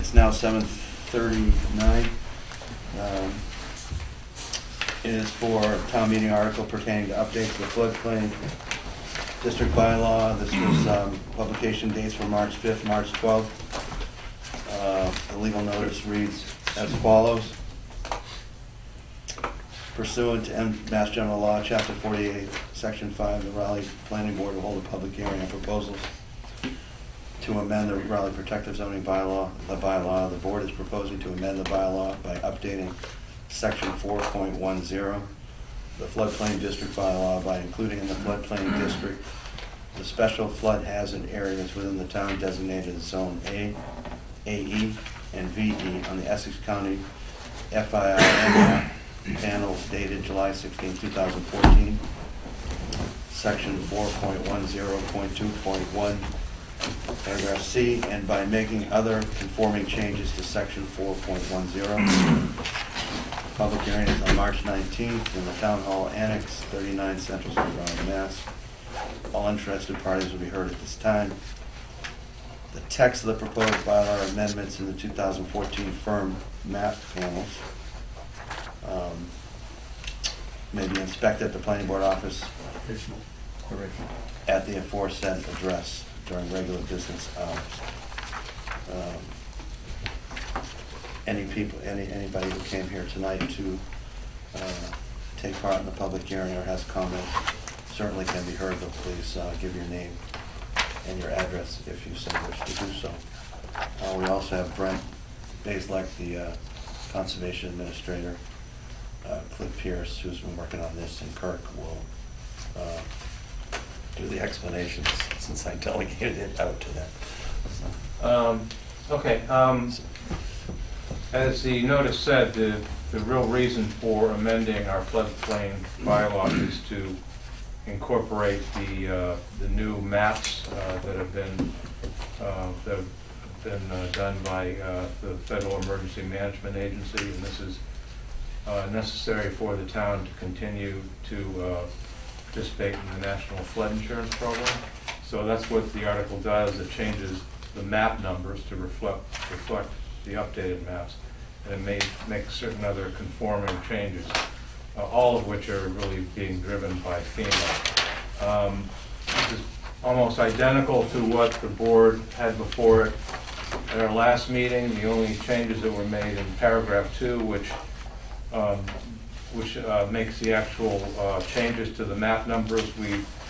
It's now 7:39. It is for town meeting article pertaining to updates to the floodplain district bylaw. This was publication dates for March 5th, March 12th. The legal notice reads as follows. Pursuant to Mass General Law, Chapter 48, Section 5, the Raleigh Planning Board will hold a public hearing on proposals to amend the Raleigh Protective Zoning Bylaw. The board is proposing to amend the bylaw by updating Section 4.10, the floodplain district bylaw, by including in the floodplain district the special flood hazard areas within the town designated as Zone A, AE, and VE on the Essex County FII panel dated July 16, 2014. Section 4.10.2.1, paragraph C, and by making other conforming changes to Section 4.10. Public hearing is on March 19th in the Town Hall Annex, 39 Central Street, Raleigh, Mass. All interested parties will be heard at this time. The text of the proposed bylaw amendments in the 2014 firm map panels may be inspected at the planning board office at the aforesaid address during regular business hours. Anybody who came here tonight to take part in the public hearing or has comments certainly can be heard, but please give your name and your address if you so wish to do so. We also have Brent Bazelek, the Conservation Administrator, Cliff Pierce, who's been working on this, and Kirk will do the explanations since I delegated it out to them. Okay. As the notice said, the real reason for amending our floodplain bylaw is to incorporate the new maps that have been done by the Federal Emergency Management Agency, and this is necessary for the town to continue to participate in the National Flood Insurance Program. So that's what the article does. It changes the map numbers to reflect the updated maps, and it may make certain other conforming changes, all of which are really being driven by FEMA. This is almost identical to what the board had before it at our last meeting. The only changes that were made in paragraph 2, which makes the actual changes to the map numbers.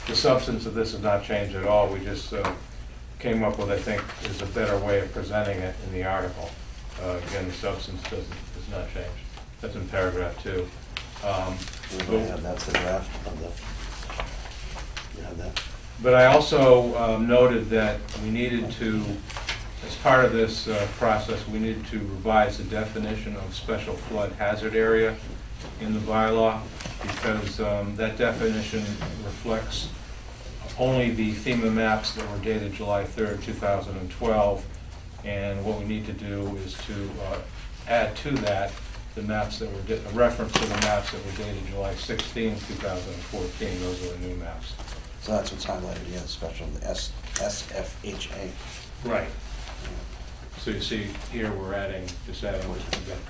The substance of this has not changed at all. We just came up with, I think, is a better way of presenting it in the article. Again, the substance does not change. That's in paragraph 2. That's the draft of the. You have that. But I also noted that we needed to, as part of this process, we needed to revise the definition of special flood hazard area in the bylaw, because that definition reflects only the FEMA maps that were dated July 3rd, 2012, and what we need to do is to add to that the maps that were a reference to the maps that were dated July 16, 2014. Those are the new maps. So that's what's highlighted here, the special, the SFHA. Right. So you see here we're just adding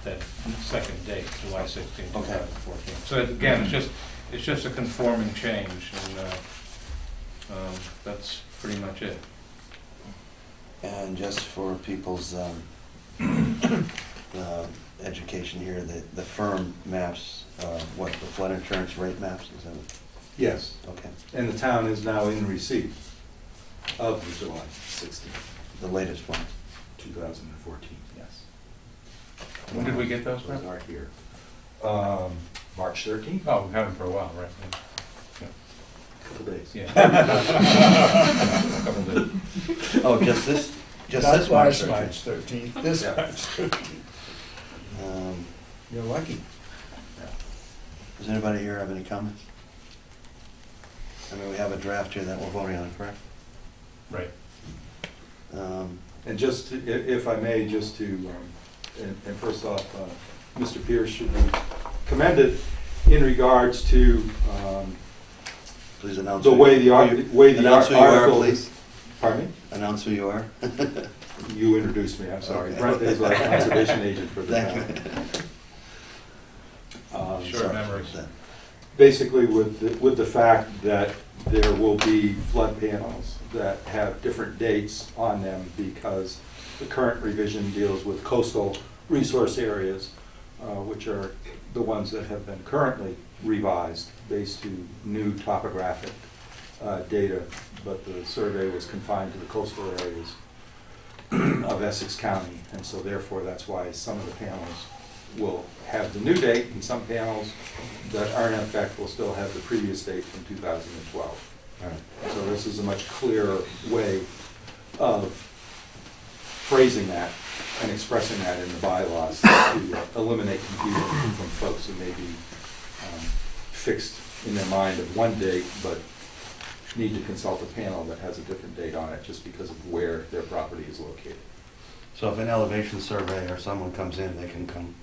that second date, July 16, 2014. So again, it's just a conforming change, and that's pretty much it. And just for people's education here, the firm maps, what, the flood insurance rate maps, is that what? Yes. Okay. And the town is now in receipt of the July 16th, The latest one. 2014, yes. When did we get those? Those are here. March 13th? Oh, we've had them for a while, right? Yeah. Couple days. Yeah. Couple days. Oh, just this Not March March 13th. 13th, this Yeah. March 13th. You're lucky. Does anybody here have any comments? I mean, we have a draft here that we're voting on, correct? Right. And just, if I may, just to, and first off, Mr. Pierce should be commended in regards to Please announce the way the announce who you are, article. please. Pardon me? Announce who you are. You introduced me, I'm sorry. Okay. Brent is our conservation agent for the Thank town. you. Short Sorry. memories. Basically, with the fact that there will be flood panels that have different dates on them because the current revision deals with coastal resource areas, which are the ones that have been currently revised based to new topographic data, but the survey was confined to the coastal areas of Essex County, and so therefore that's why some of the panels will have the new date, and some panels that are in effect will still have the previous date from 2012. All right. So this is a much clearer way of phrasing that and expressing that in the bylaws to eliminate confusion from folks who may be fixed in their mind of one date, but need to consult a panel that has a different date on it just because of where their property is located. So if an elevation survey or someone comes in, they can come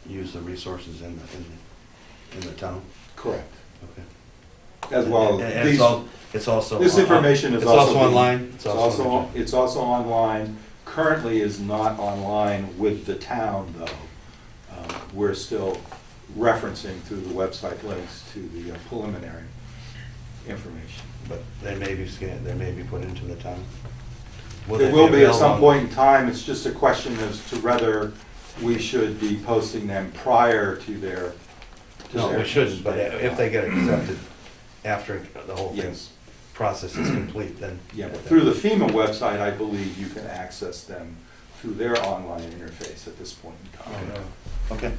use the resources in the town? Correct. Okay. As well, And these, it's also this information is it's also being- online. It's also online. Currently is not online with the town, though. We're still referencing through the website links to the preliminary information. But they may be scanned. They may be put into the town. There will be at some point in time. It's just a question as to whether we should be posting them prior to their. No, we shouldn't. But if they get accepted after the whole thing Yes. process is complete, then Yeah, but through the FEMA website, I believe you can access them through their online interface at this point in time. Okay.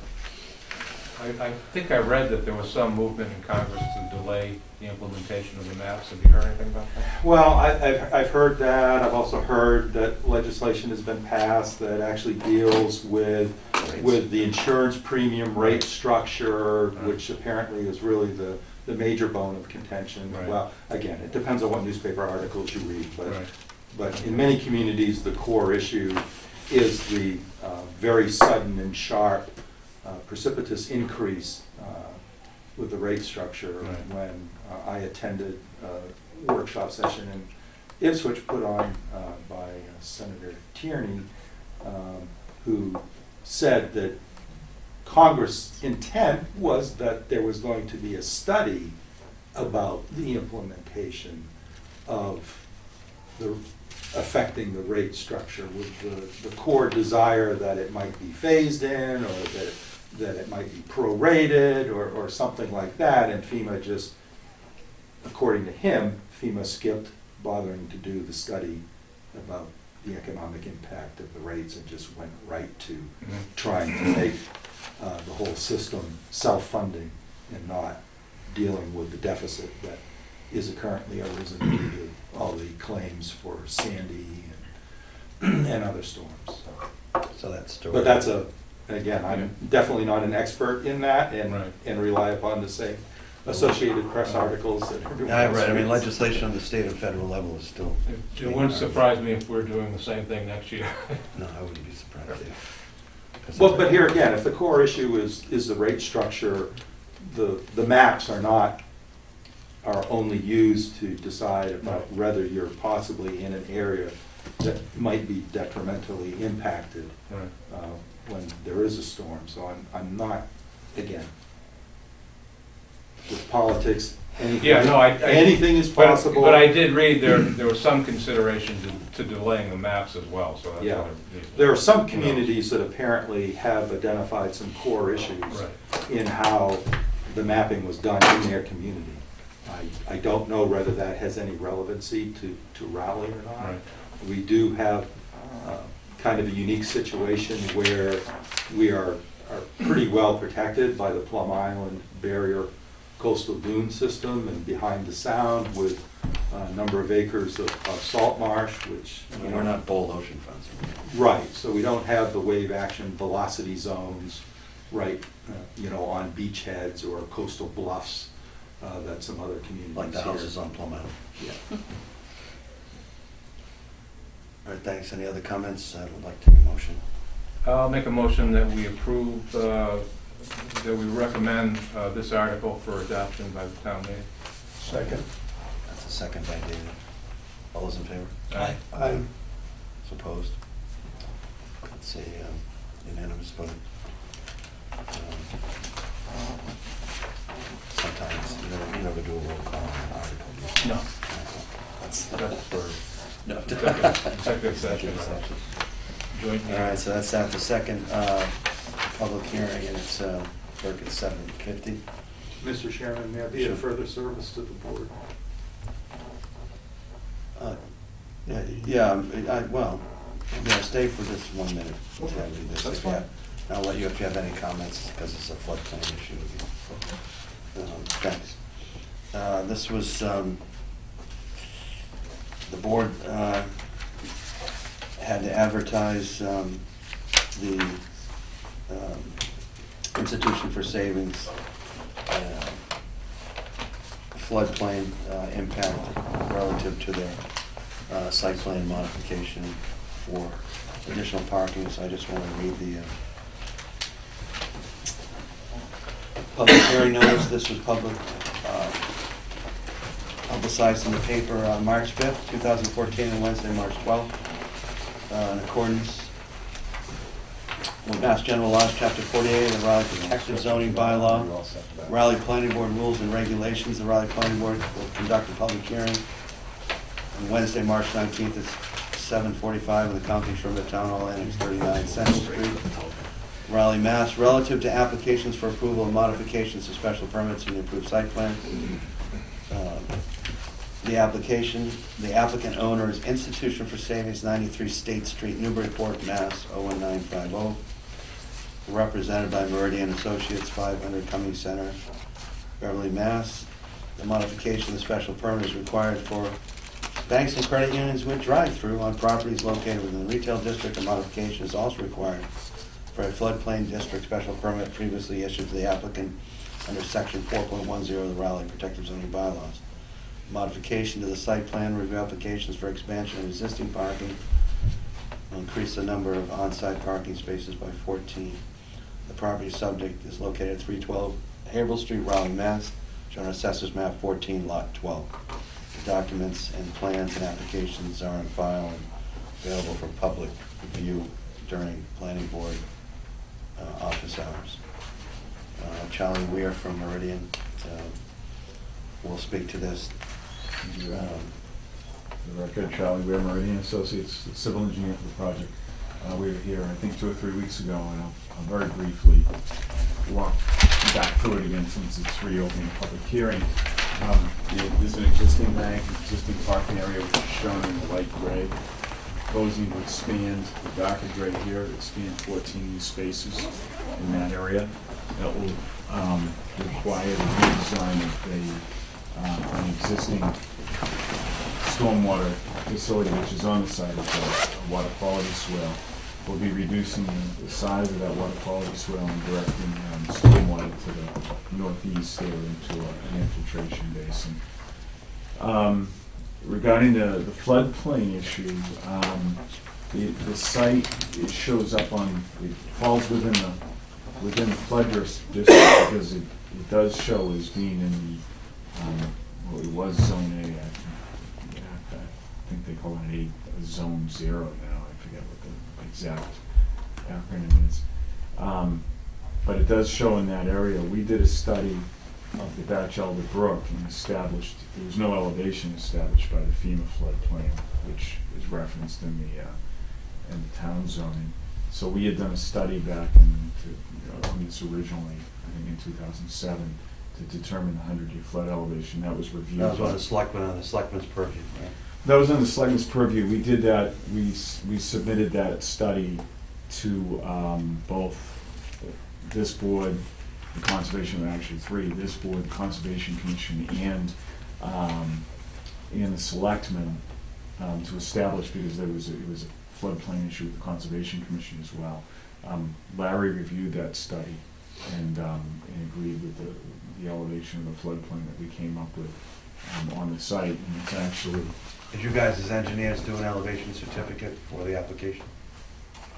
I think I read that there was some movement in Congress to delay the implementation of the maps. Have you heard anything about that? Well, I've heard that. I've also heard that legislation has been passed that actually deals with the insurance premium rate structure, Right. which apparently is really the major bone of contention. Right. Well, again, it depends on what newspaper articles you read, Right. but in many communities, the core issue is the very sudden and sharp precipitous increase with the rate structure. Right. When I attended a workshop session in Ipswich put on by Senator Tierney, who said that Congress' intent was that there was going to be a study about the implementation of the affecting the rate structure with the core desire that it might be phased in or that it might be prorated or something like that, and FEMA just, according to him, FEMA skipped bothering to do the study about the economic impact of the rates and just went right to trying to make the whole system self-funding and not dealing with the deficit that is currently arisen due to all the claims for Sandy and other storms. So that's true. But that's again, I'm definitely not an expert in that Right. and rely upon the same Associated Press articles that everyone Yeah, else right. I mean, reads. legislation on the state and federal level is still. It wouldn't surprise me if we're doing the same thing next year. No, I wouldn't be surprised. Well, but here again, if the core issue is the rate structure, the maps are only used to decide about whether you're possibly in an area that might be detrimentally impacted Right. when there is a storm. So I'm not, again, with politics, Yeah, no, anything is but- possible. But I did read there was some consideration to delaying the maps as well, so that's Yeah. what There are some communities that apparently have identified some core issues Right. in how the mapping was done in their community. I don't know whether that has any relevancy to Raleigh or not. Right. We do have kind of a unique situation where we are pretty well protected by the Plum Island Barrier coastal dune system and behind the sound with a number of acres of salt marsh, which We're not bold ocean fronts. right, so we don't have the wave action velocity zones right, on beachheads or coastal bluffs that some other communities Like the here. houses on Plum Island. Yeah. All right, thanks. Any other comments? I would like to make a motion. I'll make a motion that we approve, that we recommend this article for adoption by the town meeting. Second. That's a second by David. All those in favor? Aye. Aye. Opposed? It's a unanimous vote. Sometimes you never do a roll call on an article. No. That's For no. executive session. Joint All meeting. right, so that's at the second public hearing, and it's clerk at 7:50. Mr. Chairman, may I be Sure. of further service to the board? Stay for just 1 minute. Okay, Yeah, read this. that's If you have- fine. I'll let you, if you have any comments, because it's a floodplain issue. Thanks. This was, the board had to advertise the Institution for Savings floodplain impact relative to their site plan modification for additional parking, so I just want to read the public hearing notice. This was publicized in the paper on March 5th, 2014, and Wednesday, March 12th, in accordance with Mass General Laws, Chapter 48 of the Raleigh Protective Zoning Bylaw, Raleigh Planning Board Rules and Regulations. The Raleigh Planning Board will conduct a public hearing on Wednesday, March 19th at 7:45 in the conference room at Town Hall Annex 39 Central Street, Raleigh, Mass, relative to applications for approval of modifications to special permits in the approved site plan. The applicant owner is Institution for Savings, 93 State Street, Newburyport, Mass. 01950. Represented by Meridian Associates, 500 Cummings Center, Beverly, Mass. The modification of the special permit is required for banks and credit unions with drive-through on properties located within the retail district. A modification is also required for a floodplain district special permit previously issued to the applicant under section 4.10 of the Raleigh Protective Zoning Bylaws. Modification to the site plan review applications for expansion of existing parking will increase the number of on-site parking spaces by 14. The property subject is located at 312 Haverhill Street, Raleigh, Mass. Shown on Assessors Map 14, Lot 12. The documents and plans and applications are on file and available for public view during planning board office hours. Charlie Weir from Meridian will speak to this. The record, Charlie Weir, Meridian Associates, civil engineer for the project. We were here, I think, 2 or 3 weeks ago, and I'll very briefly walk back through it again since it's reopening a public hearing. There's an existing bank, existing parking area, which is shown in the light gray. Proposing to expand the darker gray here, expand 14 new spaces in that area. That will require the redesign of an existing stormwater facility which is on the side of the water quality swale. We'll be reducing the size of that water quality swale and directing stormwater to the northeast there into an infiltration basin. Regarding the floodplain issue, the site, it shows up on, it falls within the flood district because it does show as being in the, well, it was Zone A. I think they call it a Zone 0 now. I forget what the exact acronym is. But it does show in that area. We did a study of the Batchelder Brook and established, there was no elevation established by the FEMA floodplain, which is referenced in the town zoning. So we had done a study back on this originally, I think in 2007, to determine the 100-year flood elevation. That was reviewed. That was on the selectmen's purview, right? That was on the selectmen's purview. We did that, we submitted that study to both this board, the Conservation, actually 3, this board, the Conservation Commission, and the selectmen to establish, because it was a floodplain issue with the Conservation Commission as well. Larry reviewed that study and agreed with the elevation of the floodplain that we came up with on the site, and it's actually. Did you guys as engineers do an elevation certificate for the application?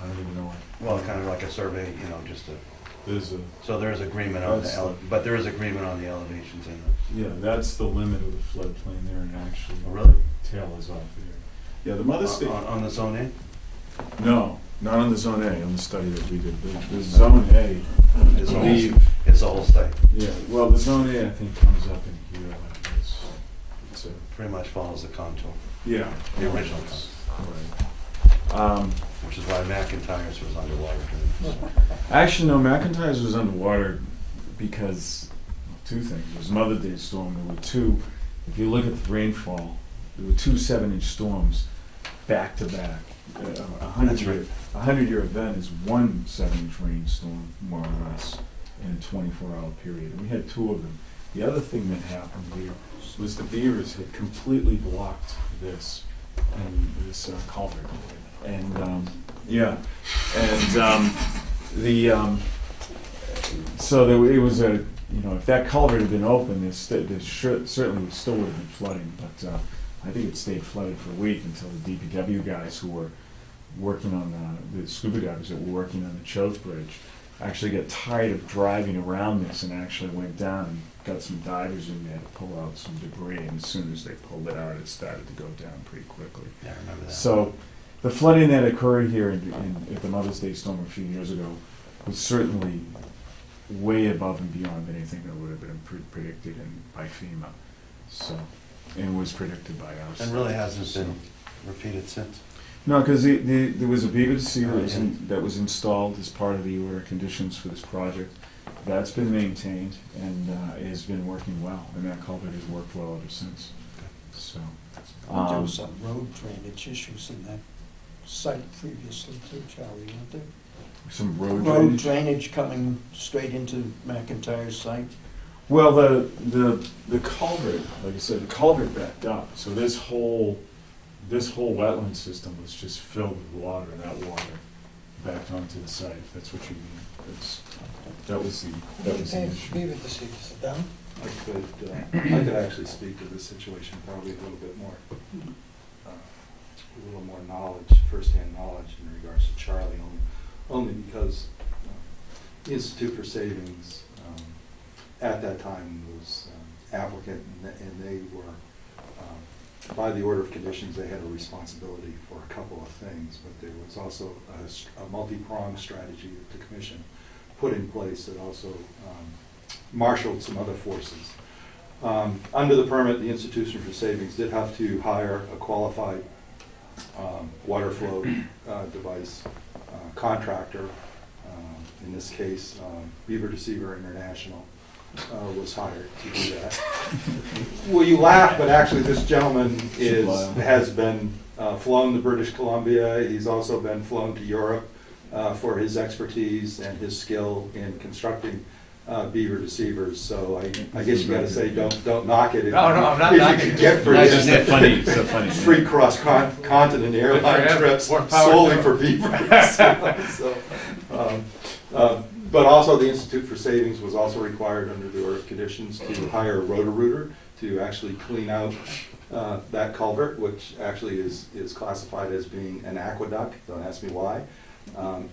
I don't even know what. Well, kind of like a survey, just to. There's a. So there is agreement on That's but there is agreement on the elevations in the. Yeah, that's the limit of the floodplain there, and actually. Oh, really? Tail is off there. Yeah, the mother state. On the zone A? No, not on the Zone A, on the study that we did. The Zone A, I It's the whole- believe, it's the whole state. yeah, well, the Zone A, I think, comes up in here like this. It's a, Pretty much follows the contour, yeah. the original It's- contour, right. which is why McIntyre's was underwater. Actually, no, McIntyre's was underwater because, well, two things. There was a Mother Day storm. There were two, if you look at the rainfall, there were two 7-inch storms back to back. A That's 100-year right. a 100-year event is one 7-inch rainstorm, more or less, in a 24-hour period. And we had two of them. The other thing that happened here was the beavers had completely blocked this culvert. And yeah, and so it was a, you know, if that culvert had been open, there certainly still would have been flooding. But I think it stayed flooded for a week until the DPW guys who were working on the scuba divers that were working on the Choate Bridge actually got tired of driving around this and actually went down and got some divers in there to pull out some debris. And as soon as they pulled it out, it started to go down pretty quickly. Yeah, I remember that. So the flooding that occurred here at the Mother's Day storm a few years ago was certainly way above and beyond anything that would have been predicted by FEMA. So, and was predicted by us. And really hasn't been repeated since. No, because there was a beaver deceiver that was installed as part of the order of conditions for this project. That's been maintained and it has been working well, and that culvert has worked well ever since. So, There was some road drainage issues in that site previously too, Charlie, weren't there? some road Road drainage. drainage coming straight into McIntyre's site? Well, the culvert, like I said, the culvert backed up, so this whole wetland system was just filled with water, and that water backed onto the site. If that's what you mean. That was the issue. Beaver deceivers are down. I could actually speak to this situation probably a little bit more, a little more knowledge, firsthand knowledge in regards to Charlie, only because the Institute for Savings at that time was applicant, and they were, by the order of conditions, they had a responsibility for a couple of things, but there was also a multi-pronged strategy that the commission put in place that also marshaled some other forces. Under the permit, the Institution for Savings did have to hire a qualified water flow device contractor. In this case, Beaver Deceiver International was hired to do that. Well, you laugh, but actually this gentleman has been flown to British Columbia. He's also been flown to Europe for his expertise and his skill in constructing beaver deceivers. So I guess you got to say don't knock it. No, I'm not if knocking you it. could get for Nice, this. isn't it funny? It's so funny. Free cross-continent airline Yeah, trips more power solely to for beavers. But also the Institute for Savings was also required under the order of conditions to hire a rotor-rooter to actually clean out that culvert, which actually is classified as being an aqueduct. Don't ask me why.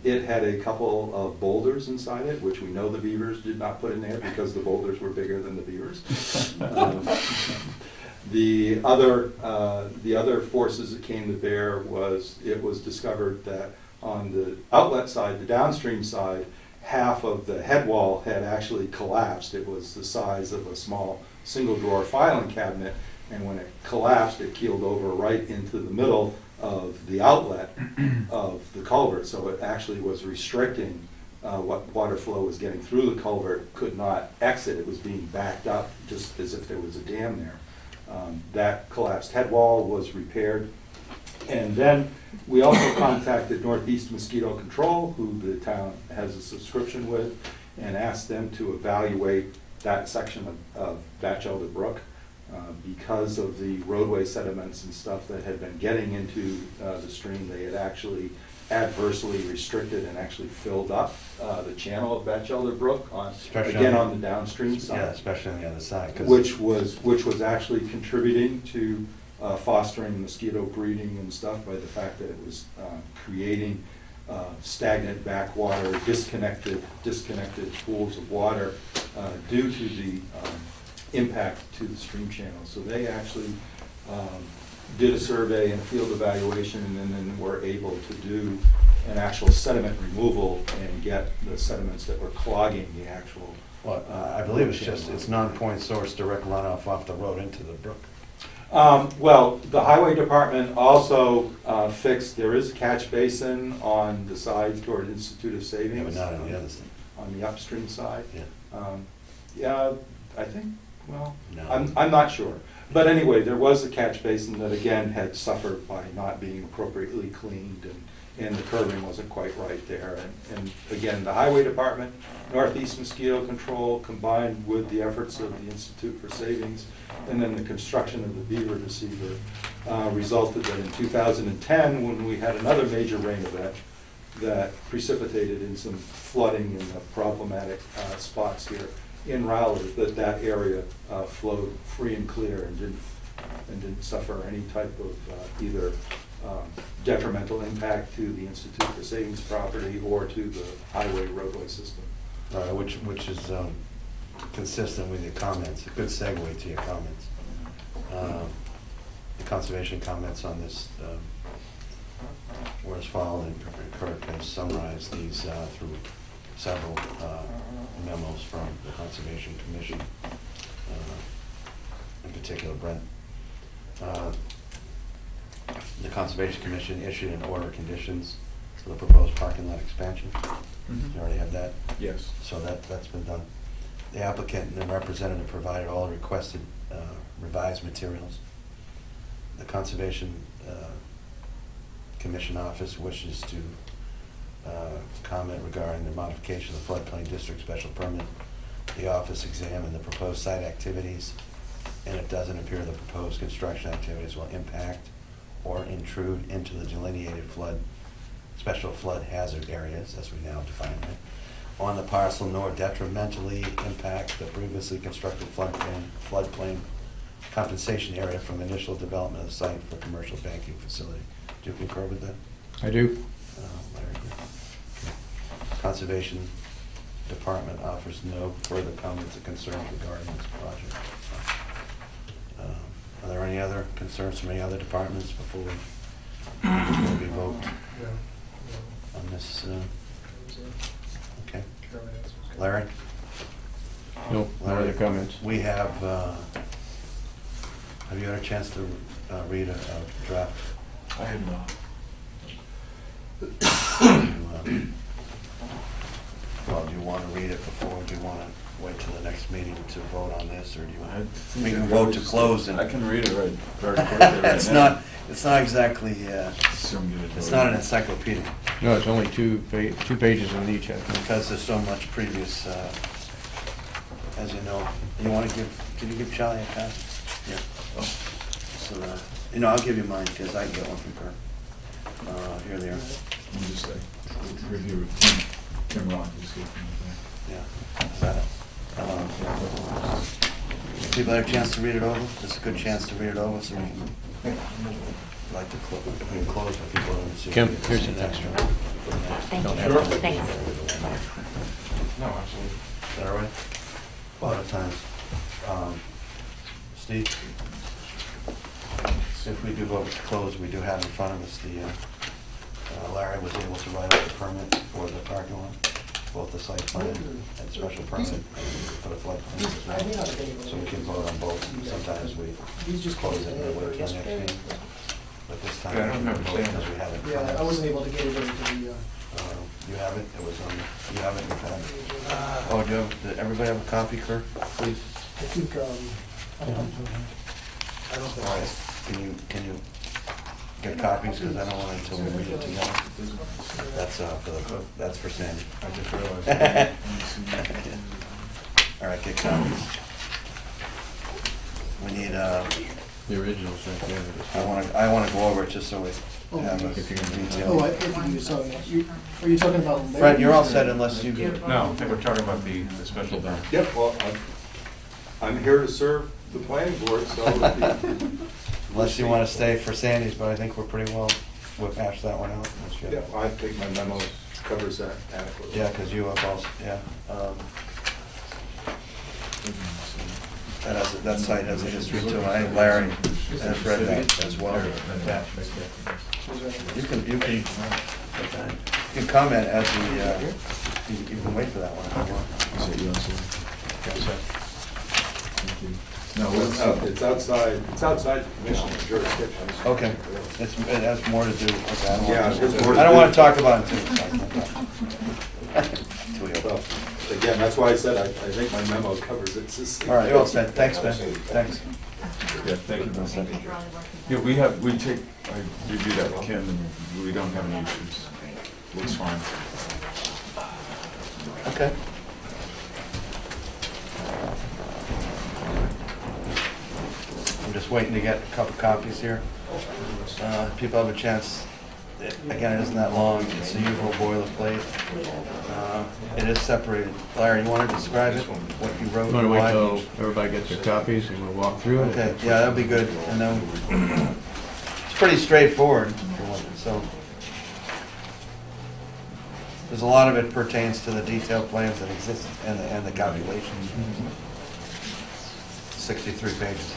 It had a couple of boulders inside it, which we know the beavers did not put in there because the boulders were bigger than the beavers. The other forces that came to bear was it was discovered that on the outlet side, the downstream side, half of the head wall had actually collapsed. It was the size of a small single drawer filing cabinet, and when it collapsed, it keeled over right into the middle of the outlet of the culvert. So it actually was restricting what water flow was getting through the culvert, could not exit. It was being backed up just as if there was a dam there. That collapsed head wall was repaired. And then we also contacted Northeast Mosquito Control, who the town has a subscription with, and asked them to evaluate that section of Batchelder Brook because of the roadway sediments and stuff that had been getting into the stream. They had actually adversely restricted and actually filled up the channel of Batchelder Brook on the downstream side. Yeah, especially on the other side. 'Cause Which was actually contributing to fostering mosquito breeding and stuff by the fact that it was creating stagnant backwater, disconnected pools of water due to the impact to the stream channel. So they actually did a survey and field evaluation, and then were able to do an actual sediment removal and get the sediments that were clogging the actual. Well, I believe it's non-point source direct runoff off the road into the brook. Well, the highway department also fixed, there is a catch basin on the side toward Institute of Yeah, Savings. but not on the other side. On the upstream side. Yeah. Yeah, I think, well, No. I'm not sure. But anyway, there was a catch basin that again had suffered by not being appropriately cleaned, and the curbing wasn't quite right there. And again, the highway department, Northeast Mosquito Control, combined with the efforts of the Institute for Savings, and then the construction of the beaver deceiver, resulted that in 2010, when we had another major rain event that precipitated in some flooding in the problematic spots here in Rowley, that area flowed free and clear and didn't suffer any type of either detrimental impact to the Institute for Savings property or to the highway roadway system. Which is consistent with your comments, a good segue to your comments. The conservation comments on this were as followed, and Kurt has summarized these through several memos from the Conservation Commission, in particular Brent. The Conservation Commission issued an order of conditions for the proposed parking lot expansion. You already have that? Yes. So that's been done. The applicant and the representative provided all the requested revised materials. The Conservation Commission office wishes to comment regarding the modification of the floodplain district special permit. The office examined the proposed site activities, and it doesn't appear the proposed construction activities will impact or intrude into the delineated special flood hazard areas, as we now define it, on the parcel, nor detrimentally impact the previously constructed floodplain compensation area from initial development of the site for commercial banking facility. Do you concur with that? I do. Larry, good. Okay. Conservation Department offers no further comments or concerns regarding this project. Are there any other concerns from any other departments before we vote on this? Okay. Larry? No other comments. We have you had a chance to read a draft? I have not. Well, do you want to read it before, or do you want to wait till the next meeting to vote on this, or do you want to? We can vote to close and. I can read it very quickly right now. It's not exactly, it's not an encyclopedia, No, it's only two pages on each, I think. because there's so much previous, as you know. You want to can you give Charlie a copy? Yeah. So, I'll give you mine, because I can get one from Kurt. Here they are. Let me just say, review with Tim Rock is here from Yeah. Is that it? People have a chance to read it over? This is a good chance to read it over, so we can, like to close, we can close with people and see. Kim, if here's there's an extra. Thank Don't you. have to. Thanks. No, absolutely. Is that all right? A lot of times. Steve? If we do vote to close, we do have in front of us Larry was able to write up the permit for the parking lot, both the site plan and special permit for the floodplain as well. So we can vote on both. Sometimes we close it and then wait till the next meeting. But this time, Yeah, I don't we remember vote seeing because it. we have it. in front Yeah, of I us. wasn't able to get it into the, You have it? It was on, you have it in your pad? Oh, do you have, did everybody have a copy, Kurt? Please. I think, I don't think. All right, can you get copies, because I don't want until we read it together. That's for Sandy. I just realized. All right, get copies. We need, The original's right there. I wanna go over it just so we Oh, have a if you're gonna- detail. Oh, I think you saw it. Are you talking about? Fred, you're all set unless you, No, I think we're talking about the special permit. Yep, well, I'm here to serve the planning board, so. unless you wanna stay for Sandy's, but I think we'll hash that one out. That's good. Yeah, I think my memo covers that adequately. Yeah, because you have also, yeah. That site has a history too. I think Larry I've read that as well. Attached right there. You can comment as we, you can wait for that one if you want. Is it yours? Yes, sir. Thank you. No, It's outside the commission's jurisdiction. Okay, it has more to do, okay, Yeah, I it's more to don't do- want to talk about it too much. Well, again, that's why I said I think my memo covers it. All right, you're all set, thanks, Ben, thanks. yeah, thank you, Vincent. Thank you for all the work. Yeah, I reviewed that with Kim, and we don't have any issues. Looks fine. Okay. I'm just waiting to get a couple copies here. People have a chance, again, it isn't that long, it's the usual boilerplate. It is separated. Larry, you want to describe it, what you wrote? You want to wait why? till everybody gets their copies and we'll walk through it? Okay, yeah, that'd be good, and then, it's pretty straightforward, so. There's a lot of it pertains to the detailed plans that exist and the calculations. 63 pages.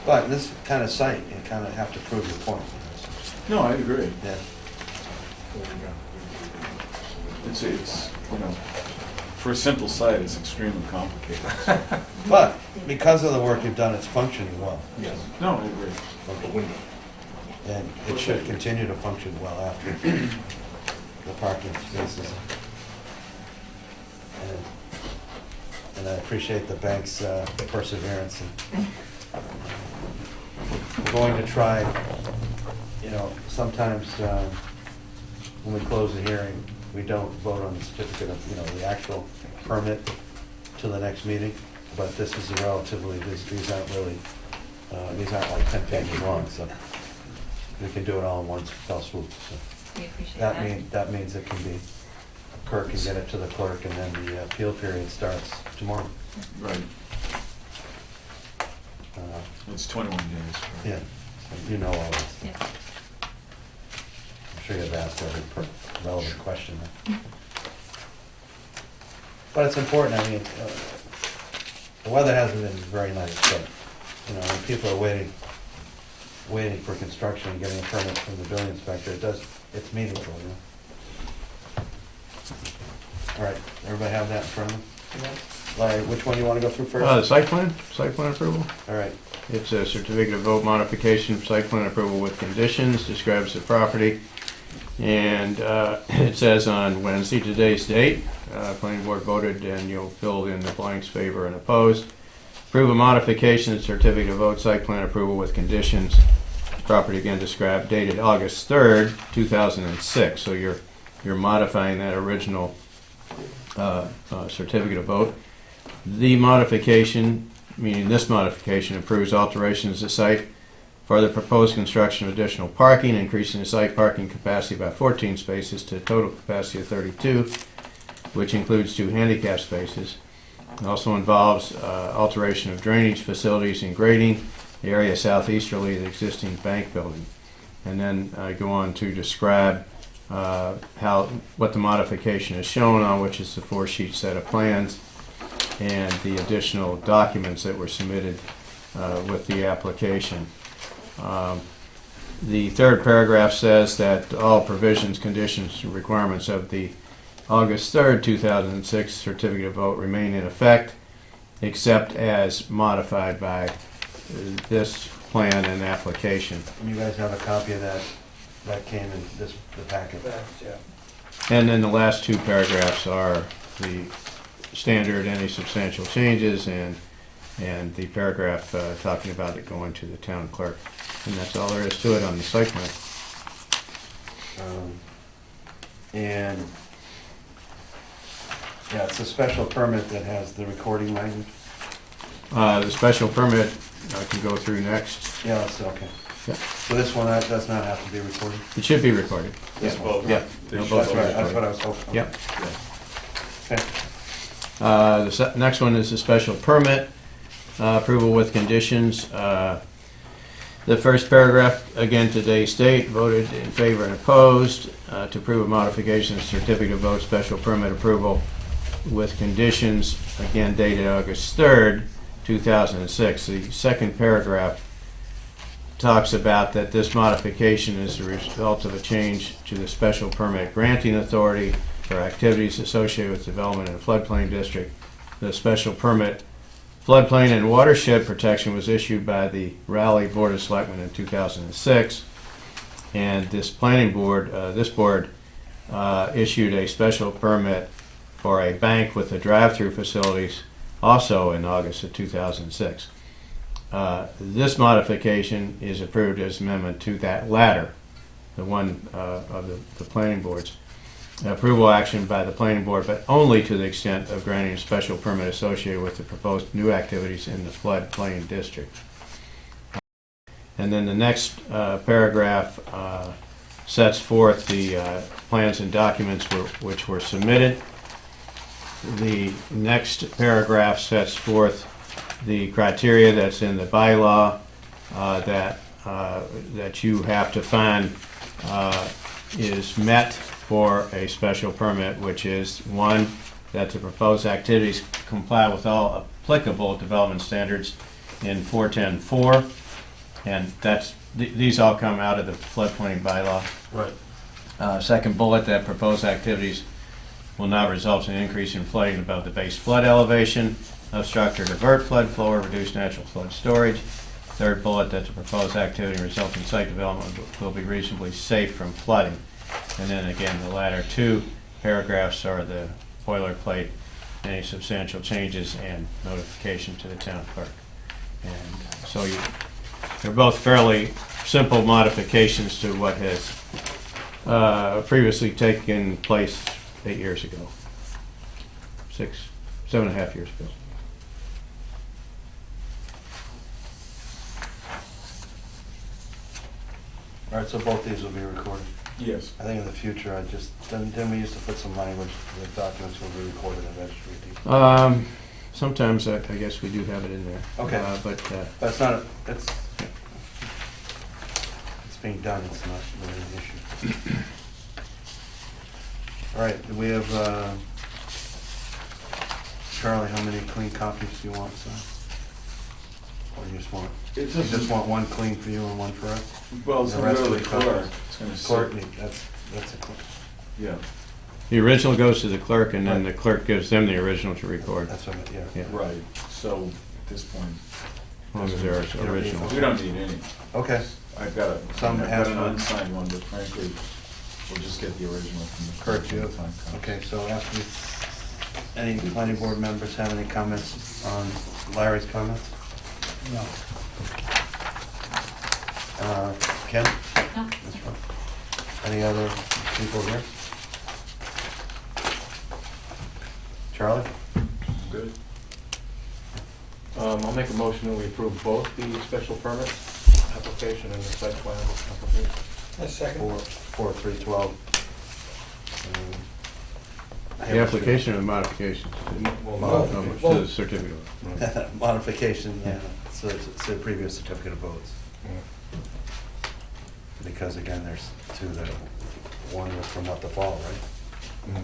But this kind of site, you kind of have to prove your point. No, I agree. Yeah. It's, you know, for a simple site, it's extremely complicated. But because of the work you've done, it's functioning well. No, I agree. And it should continue to function well after the parking spaces. And I appreciate the bank's perseverance. And we're going to try, you know, sometimes when we close the hearing, we don't vote on the certificate of, you know, the actual permit to the next meeting. But this is a relatively, these aren't really, these aren't like 10 pages long, so we can do it all in one fell swoop. So We appreciate that that. that means it can be, Kirk can get it to the clerk, and then the appeal period starts tomorrow. Right. Uh, It's 21 days. Yeah, so you know all this. Yeah. I'm sure you've asked every relevant question. But it's important, I mean, the weather hasn't been very nice, but, you know, when people are waiting for construction and getting a permit from the building inspector, it's meaningful, you know? All right, everybody have that in front of them? Larry, which one do you want to go through The first? site plan approval. All right, It's a certificate of vote modification, site plan approval with conditions, describes the property. And it says on Wednesday, today's date, planning board voted, and you'll fill in the blanks, favor and opposed. Approve a modification of certificate of vote, site plan approval with conditions. Property again described, dated August 3rd, 2006. So you're modifying that original certificate of vote. The modification, meaning this modification, approves alterations to site for the proposed construction of additional parking, increasing the site parking capacity by 14 spaces to a total capacity of 32, which includes 2 handicap spaces. It also involves alteration of drainage facilities and grading the area southeasterly of the existing bank building. And then I go on to describe what the modification is shown on, which is the 4-sheet set of plans and the additional documents that were submitted with the application. The third paragraph says that all provisions, conditions, and requirements of the August 3rd, 2006 certificate of vote remain in effect, except as modified by this plan and application. and you guys have a copy of that, that came in the packet. And then the last 2 paragraphs are the standard, any substantial changes, and the paragraph talking about it going to the town clerk. And that's all there is to it on the site plan. And, yeah, it's a special permit that has the recording language. The special permit I can go through next. Yeah, that's okay. Yeah. So this one, that does not have to be recorded? It should be recorded. Yeah. Yeah. That's They'll both be right, that's recorded. what I was hoping. Yep. Okay. The next one is a special permit, approval with conditions. The first paragraph, again, today's date, voted in favor and opposed to approve a modification of certificate of vote, special permit approval with conditions, again dated August 3rd, 2006. The second paragraph talks about that this modification is the result of a change to the special permit granting authority for activities associated with development in a floodplain district. The special permit floodplain and watershed protection was issued by the Raleigh Board of Selectmen in 2006, and this planning board, issued a special permit for a bank with the drive-through facilities also in August of 2006. This modification is approved as amendment to that latter, the one of the planning board's approval action by the planning board, but only to the extent of granting a special permit associated with the proposed new activities in the floodplain district. And then the next paragraph sets forth the plans and documents which were submitted. The next paragraph sets forth the criteria that's in the bylaw that you have to find is met for a special permit, which is one, that the proposed activities comply with all applicable development standards in 410-4, and these all come out of the floodplain bylaw. Right. Second bullet, that proposed activities will not result in an increase in flooding above the base flood elevation, obstruct or divert flood flow, or reduce natural flood storage. Third bullet, that the proposed activity resulting in site development will be reasonably safe from flooding. And then again, the latter two paragraphs are the boilerplate, any substantial changes and notification to the town clerk. And so they're both fairly simple modifications to what has previously taken place 8 years ago, 7.5 years ago. All right, so both these will be recorded. Yes. I think in the future, then we used to put some language, the documents will be recorded in the registry of deeds. Sometimes I guess we do have it in there. Okay. But That's not, it's being done, it's not really an issue. All right, do we have, Charlie, how many clean copies do you want, son? Or you just want one clean for you and one for us? Well, it's The gonna rest go of to the the clerk. copies. It's gonna Clerk, sit- that's a clerk. Yeah, the original goes to the clerk, and then the clerk gives them the original to record. That's what, yeah. Yeah. right. So at this point, As long as they're original. we don't need any. Okay, I've got Some I've has got an one. unsigned one, but frankly, we'll just get the original from the Kurt, clerk. you when the time have, comes. okay, so after, any planning board members have any comments on Larry's comments? No. Ken? No. That's right. Any other people here? Charlie? Good. I'll make a motion that we approve both the special permit application and the site plan application. A second. 4/3/12. The application or the modifications to the certificate. Modification, Yeah. so it's a previous certificate of votes. Yeah. Because again, there's two that, one was from what, the fall, right? Mhm.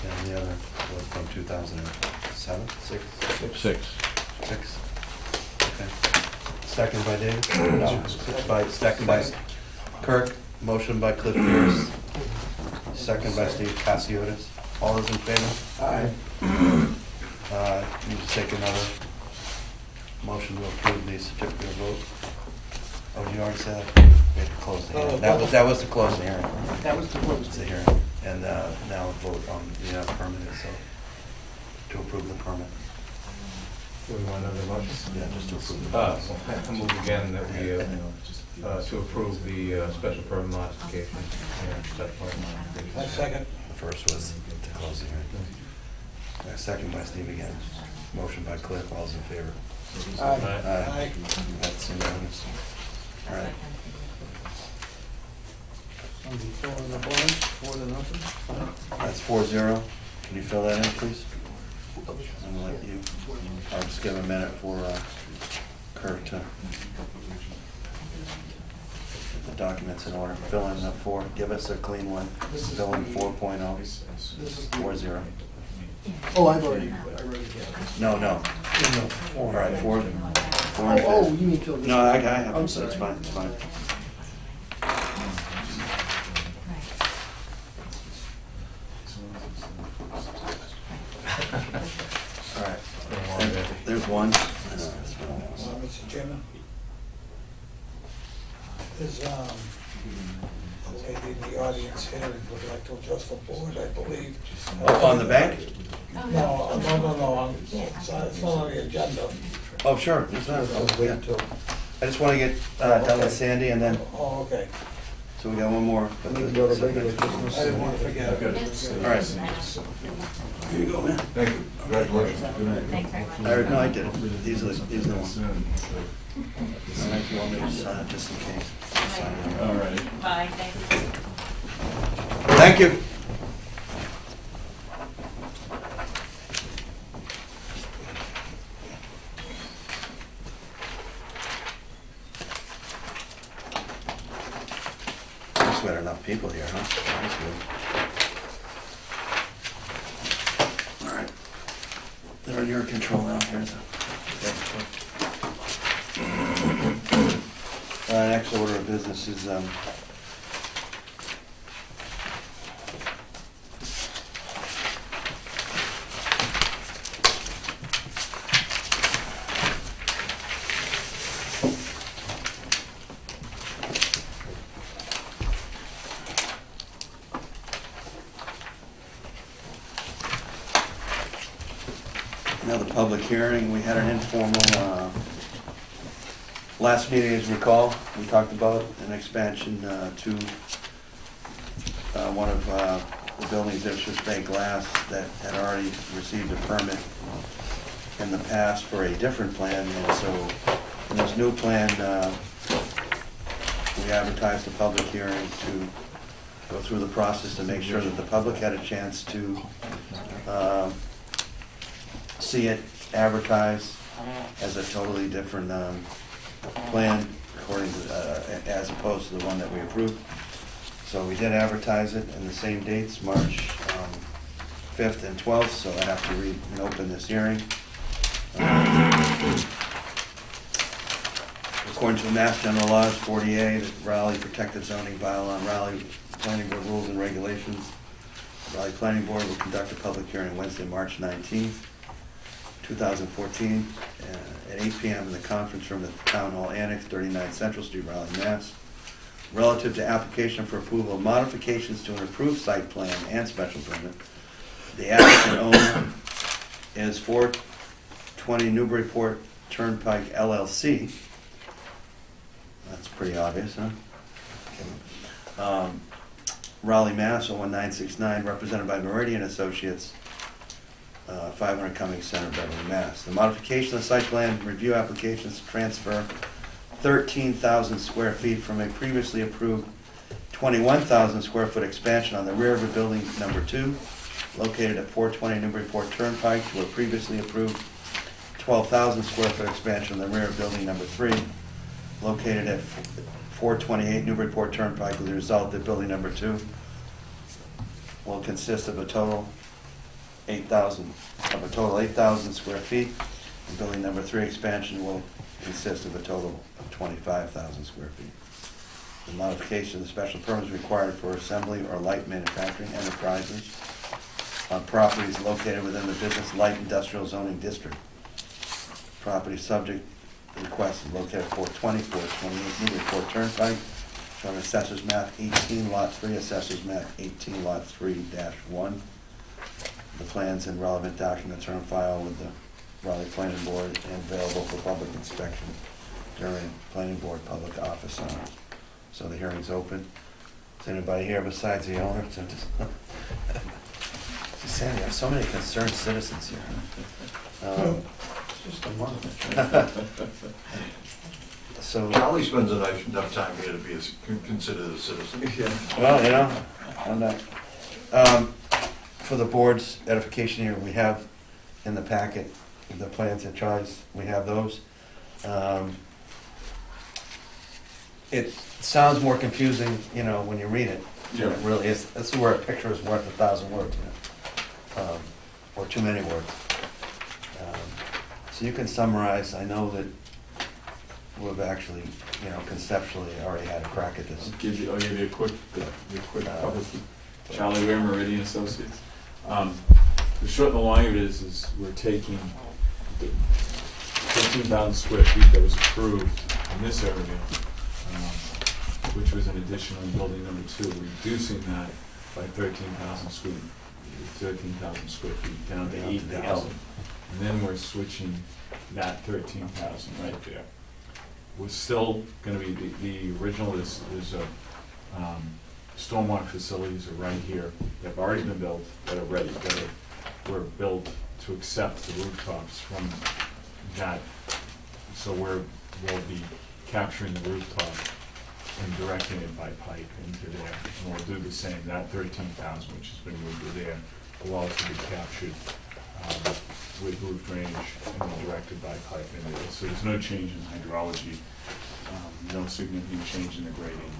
And the other was from 2007, 6? 6. 6? Okay. Second by Dave? No. Second by Kirk, motion by Cliff Pierce, second by Steve Cassiotis. All those in favor? Aye. Need to take another motion to approve the certificate of vote. Oh, did you already say that? We had to close the hearing. That was to close the hearing. That was the Close the hearing. And now vote on the permit itself, to approve the permit. Do we want another motion? Yeah, just to approve the I permit. move again that we, You know, just- to approve the special permit modification and site plan modification. A second. The first was to close the hearing. Second by Steve again. Motion by Cliff, all's in favor. Aye. That's unanimous. All right. Somebody fill in the blanks, 4-0. That's 4-0. Can you fill that in, please? And let you, I'll just give a minute for Kurt to get the documents in order. Fill in the 4, give us a clean one. Fill in 4.0, 4-0. Oh, I wrote it down. No. All right, four and Oh, fifth. you mean Phil? No, I have I'm it, so it's sorry. fine, it's fine. All right, there's one. Mr. Chairman, there's, a lady in the audience here who would like to address the board, I believe. Oh, on the bank? No, it's not on the agenda. Oh, sure. It's not- oh, yeah. I just want to get done with Sandy and then, Oh, okay. so we got one more. I didn't want to forget it. All right. Here you go, man. Thank you, congratulations. Thanks very much. No, I did it. These are the ones. All right, you want me to sign it just in case? Sign it. All right. Bye, thank you. Thank you. Must have enough people here, huh? That's good. All right. They're in your control now. Here's the. Next order of business is, another public hearing. We had an informal, last meeting, as you recall, we talked about an expansion to one of the buildings at Swiss Bay Glass that had already received a permit in the past for a different plan. And so in this new plan, we advertised the public hearing to go through the process to make sure that the public had a chance to see it advertised as a totally different plan according to, as opposed to the one that we approved. So we did advertise it in the same dates, March 5th and 12th, so I have to read and open this hearing. According to Mass General Laws 48, the Raleigh Protected Zoning Bylaw and Raleigh Planning Board Rules and Regulations, the Raleigh Planning Board will conduct a public hearing Wednesday, March 19th, 2014, at 8 p.m. in the conference room at the Town Hall Annex, 39 Central Street, Raleigh, Mass. Relative to application for approval of modifications to an approved site plan and special permit, the applicant owner is 420 Newburyport Turnpike LLC. That's pretty obvious, huh? Raleigh, Mass. 01969, represented by Meridian Associates, 500 Cummings Center, Beverly, Mass. The modification of the site plan review applications to transfer 13,000 square feet from a previously approved 21,000 square foot expansion on the rear of a building number 2, located at 420 Newburyport Turnpike, to a previously approved 12,000 square foot expansion on the rear of building number 3, located at 428 Newburyport Turnpike, with the result that building number 2 will consist of a total 8,000 square feet, and building number 3 expansion will consist of a total of 25,000 square feet. The modification of the special permit is required for assembly or light manufacturing enterprises on properties located within the business light industrial zoning district. Property subject to request is located at 420, 428 Newburyport Turnpike, shown Assessors Map 18, Lot 3, Assessors Map 18, Lot 3-1. The plans and relevant documents are on file with the Raleigh Planning Board and available for public inspection during Planning Board public office hours. So the hearing's open. Is anybody here besides the owner? Sandy, I have so many concerned citizens here. It's just a month. So, Charlie spends enough time here to be considered a citizen. well, you know, I'm not. For the board's edification here, we have in the packet the plans and tries. We have those. It sounds more confusing, you know, when you read it than it really is. That's where a picture is worth 1,000 words. You know? or too many words. So you can summarize, I know that we've actually, conceptually already had a crack at this. I'll give you a quick public, Charlie Ware, Meridian Associates. The short and the long of it is we're taking the 13,000 square feet that was approved in this area, which was an addition on building number 2, reducing that by 13,000 square feet down to 8,000. And then we're switching that 13,000 right there. We're still going to be, the original is stormwater facilities are right here. They've already been built, that are ready, were built to accept the rooftops from that. So we'll be capturing the rooftop and directing it by pipe into there. And we'll do the same, that 13,000, which has been moved to there, will also be captured with roof drainage and then directed by pipe into there. So there's no change in hydrology, no significant change in the grading,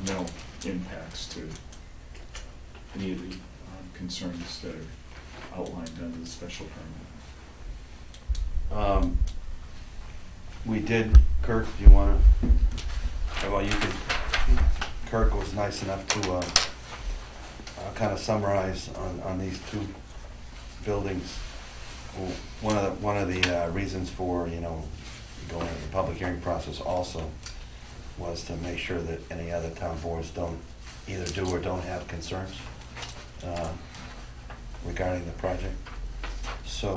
no impacts to any of the concerns that are outlined under the special permit. We did, Kirk, do you want to, Kirk was nice enough to kind of summarize on these two buildings. One of the reasons for, going through the public hearing process also was to make sure that any other town boards don't either do or don't have concerns regarding the project. So,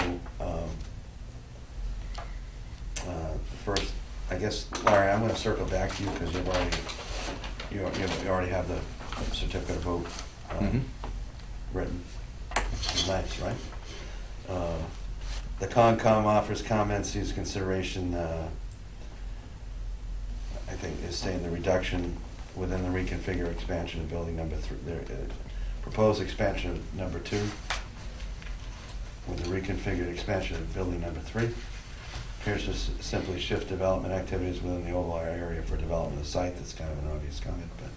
first, I guess, Larry, I'm going to circle back to you because you already have the certificate of vote written. Nice, right? The Concom offers comments, sees consideration, I think is saying the reduction within the reconfigure expansion of building number 3, proposed expansion of number 2, with the reconfigured expansion of building number 3, appears to simply shift development activities within the overall area for development of the site. That's kind of an obvious comment, but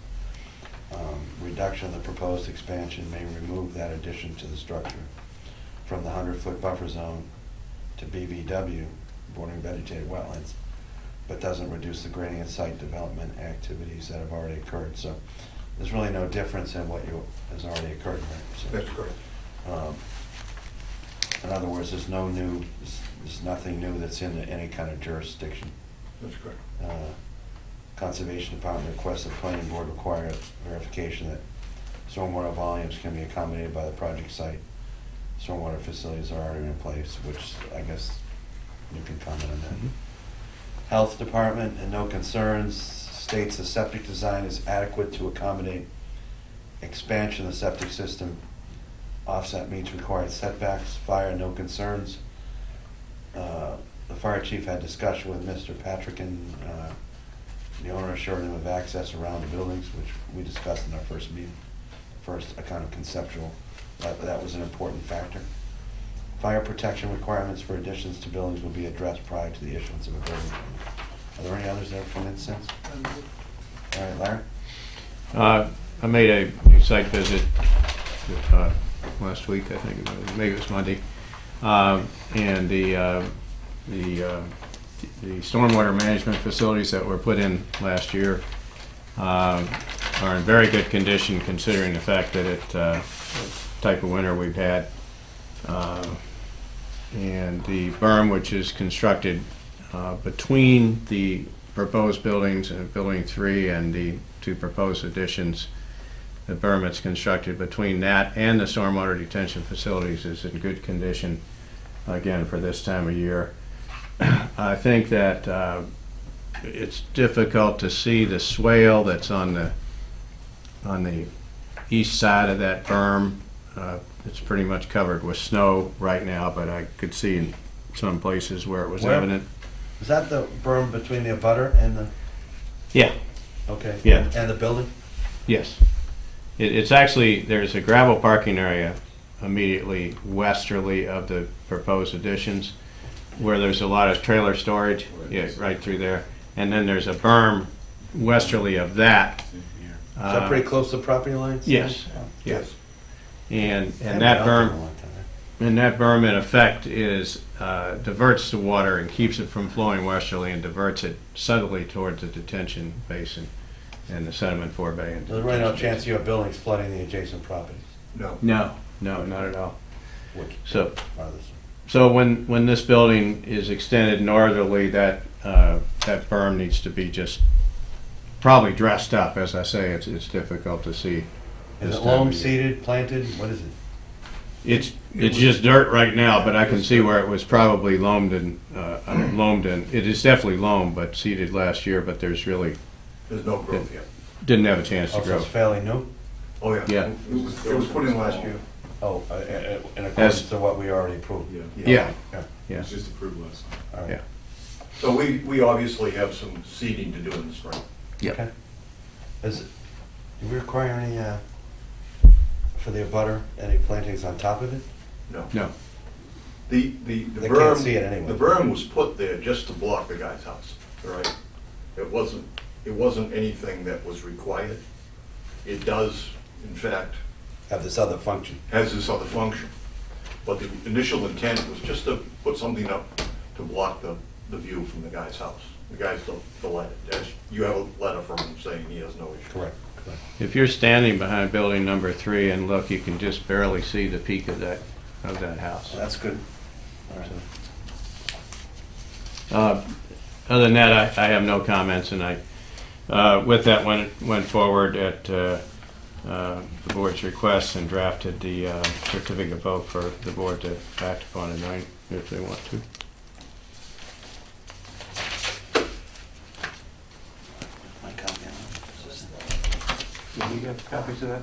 reduction of the proposed expansion may remove that addition to the structure from the 100-foot buffer zone to BVW, bordering vegetated wetlands, but doesn't reduce the grading and site development activities that have already occurred. So there's really no difference in what has already occurred, right? So, That's correct. in other words, there's nothing new that's in any kind of jurisdiction. That's correct. Conservation Department requests the planning board require verification that stormwater volumes can be accommodated by the project site. Stormwater facilities are already in place, which I guess you can comment on that. Health Department, and no concerns, states the septic design is adequate to accommodate expansion of the septic system. Offset meets required setbacks. Fire, no concerns. The fire chief had discussion with Mr. Patrick, and the owner assured him of access around the buildings, which we discussed in our first meeting. First, a kind of conceptual, that was an important factor. Fire protection requirements for additions to buildings will be addressed prior to the issuance of a building permit. Are there any others that have come in since? All right, Larry? I made a site visit last week, I think, maybe it was Monday, and the stormwater management facilities that were put in last year are in very good condition, considering the fact that type of winter we've had. And the berm, which is constructed between the proposed buildings and building 3 and the 2 proposed additions, the berm that's constructed between that and the stormwater detention facilities is in good condition, again, for this time of year. I think that it's difficult to see the swale that's on the east side of that berm. It's pretty much covered with snow right now, but I could see in some places where it was evident. Is that the berm between the abutter and the? Yeah. Okay. Yeah. And the building? Yes. It's actually, there's a gravel parking area immediately westerly of the proposed additions where there's a lot of trailer storage, yeah, right through there. And then there's a berm westerly of that. Is that pretty close to the property lines? Yes, yes. And Haven't that been out there in a berm, long time, right? and that berm in effect is, diverts the water and keeps it from flowing westerly and diverts it subtly towards the detention basin and the sediment forebay. into There's really no detention chance you have buildings flooding the adjacent properties, No. No, no, not at all. which So, are this. so when this building is extended northerly, that berm needs to be just probably dressed up. As I say, it's difficult to see. Is this it time loam of year. seeded, planted, what is it? It's just dirt right now, but I can see where it was probably loamed and, it is definitely loam, but seeded last year, but there's really, There's no growth yet. didn't have a chance to Oh, so grow. it's fairly new? Oh, yeah. Yeah. It was put in last year. Oh, in accordance to what we already approved? Yeah, Yeah, yeah. just approved last time. all right. Yeah. So we obviously have some seeding to do in the spring. Okay. Is it, do we require any, for the abutter, any plantings on top of it? No. No, The They berm. can't see it anyway. The berm was put there just to block the guy's house, all right? It wasn't anything that was required. It does, in fact, Have this other function? has this other function. But the initial intent was just to put something up to block the view from the guy's house. The guy's delighted. You have a letter from him saying he has no issue. Correct, correct. if you're standing behind building number 3 and look, you can just barely see the peak of that house. That's good. All right. Other than that, I have no comments, and with that, went forward at the board's request and drafted the certificate of vote for the board to act upon tonight if they want to. My copy. Do we have copies of that?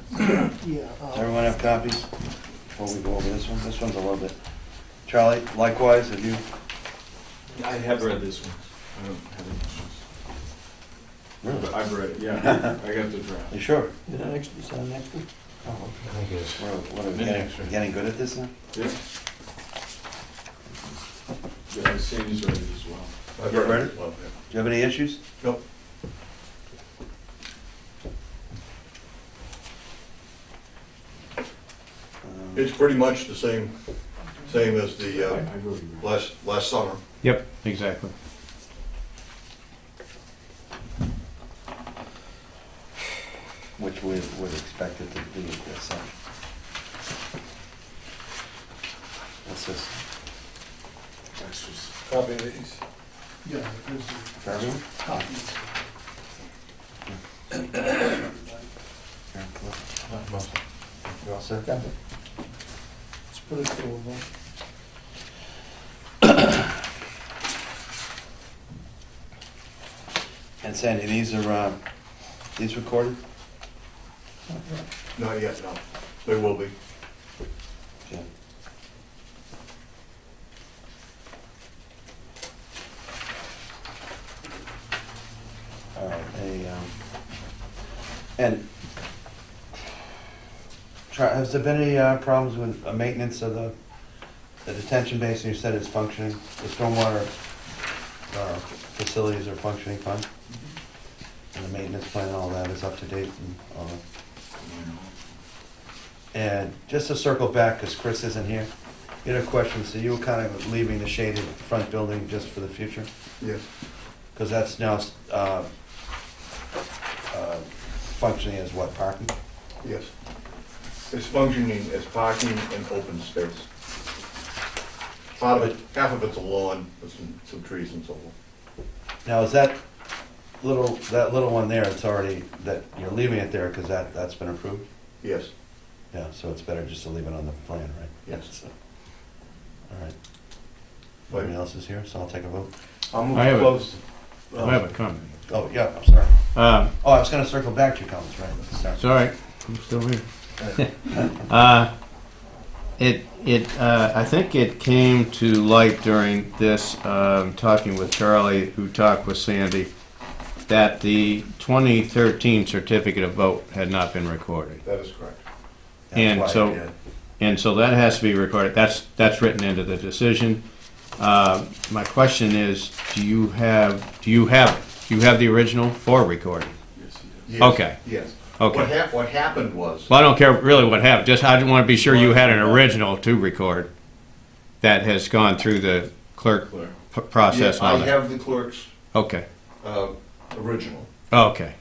Yeah. Does everyone have copies before we go over this one? This one's a little bit. Charlie, likewise, have you? I have read this one. I don't have any issues. But I've read it, yeah. I got the draft. You sure? Is that next, is that next one? I think it is. What are we getting good at this now? Yeah. Yeah, Sandy's read it as well. I've You read it? Well, Do you have any issues? yeah. Nope. It's pretty much the same as the I voted right. last summer. Yep, exactly. Which we would expect it to be this. What's this? That's just, Copy of these. Yeah, there's For everyone? copies. Here, Cliff. You all set? Got it. Let's put it to a vote. And Sandy, these are, these recorded? Not yet, no. They will be. Yeah. All right, and has there been any problems with maintenance of the detention basin? You said it's functioning, the stormwater facilities are functioning fine? And the maintenance plan, all that is up to date and all that? And just to circle back, because Chris isn't here, you had a question, so you were kind of leaving the shaded front building just for the future? Yes. Because that's now functioning as what, parking? Yes. It's functioning as parking and open space. Part of it, half of it's a lawn with some trees and so forth. Now, is that little one there, it's already, that you're leaving it there because that's been approved? Yes. Yeah, so it's better just to leave it on the plan, right? Yes. So, all right. Nobody else is here, so I'll take a vote. I'll move I have to a- close. I have a comment. Oh, yeah, I'm sorry. Uh, Oh, I was gonna circle back to your comments, right? Sorry. It's all right, I'm still here. I think it came to light during this, talking with Charlie, who talked with Sandy, that the 2013 certificate of vote had not been recorded. That is correct. That's And why I so- did. And so that has to be recorded, that's written into the decision. My question is, do you have the original for recording? yes, he Yes, Okay. Yes. Okay. What happened was, Well, I don't care really what happened, just I want to be sure you had an original to record that has gone through the clerk process yeah, and all I that. have the clerk's Okay, original. okay,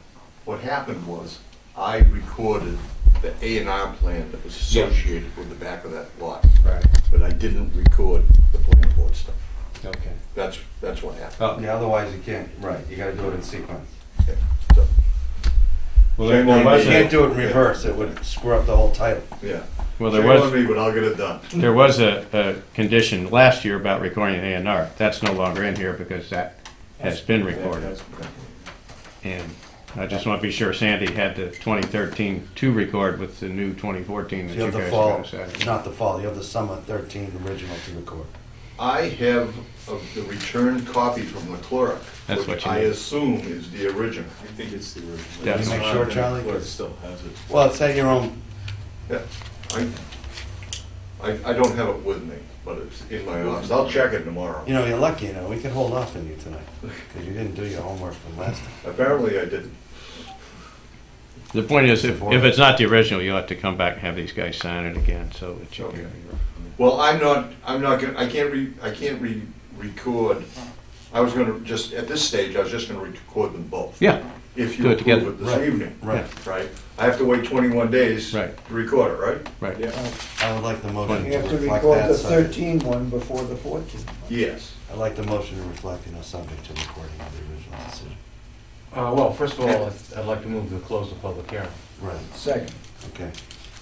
What happened was, I recorded the A&R plan that was associated with the back of that lot, right, but I didn't record the planning board stuff. okay. That's what happened. Oh, Yeah, otherwise you can't, right, you gotta do it in sequence. Okay, so, well, Shame there on was You me. can't a, do it in reverse, it would screw up the whole title. yeah. well, there Shame on was, me, but I'll get it done. there was a condition last year about recording an A&R. That's no longer in here because that has been recorded. And I just want to be sure Sandy had the 2013 to record with the new 2014 that You you have the guys are fall, going to say. not the fall, you have the summer 13 original to record. I have the returned copy from the clerk, That's what which you I need. assume is the original. I think it's the original. Yeah. Can you make sure, Charlie? Clerk still has it. Well, it's at your own, Yeah, I don't have it with me, but it's in my office. I'll check it tomorrow. you know, you're lucky, you know, we could hold off on you tonight, because you didn't do your homework from last time. Apparently I didn't. The point is, if it's not the original, you'll have to come back and have these guys sign it again, so that you Okay. can. Well, I'm not gonna, I can't record. I was gonna just, at this stage, I was just gonna record them both. Yeah, If Do you it together. approve it Right, this evening. right. Right? I have to wait 21 days to Right. record it, right? right. Yeah. I would like the motion You to have to reflect record that the subject. 13 one before the 14. Yes. I'd like the motion to reflect, you know, subject to recording of the original decision. Well, first of all, I'd like to move to close the public hearing. Right, Second. okay.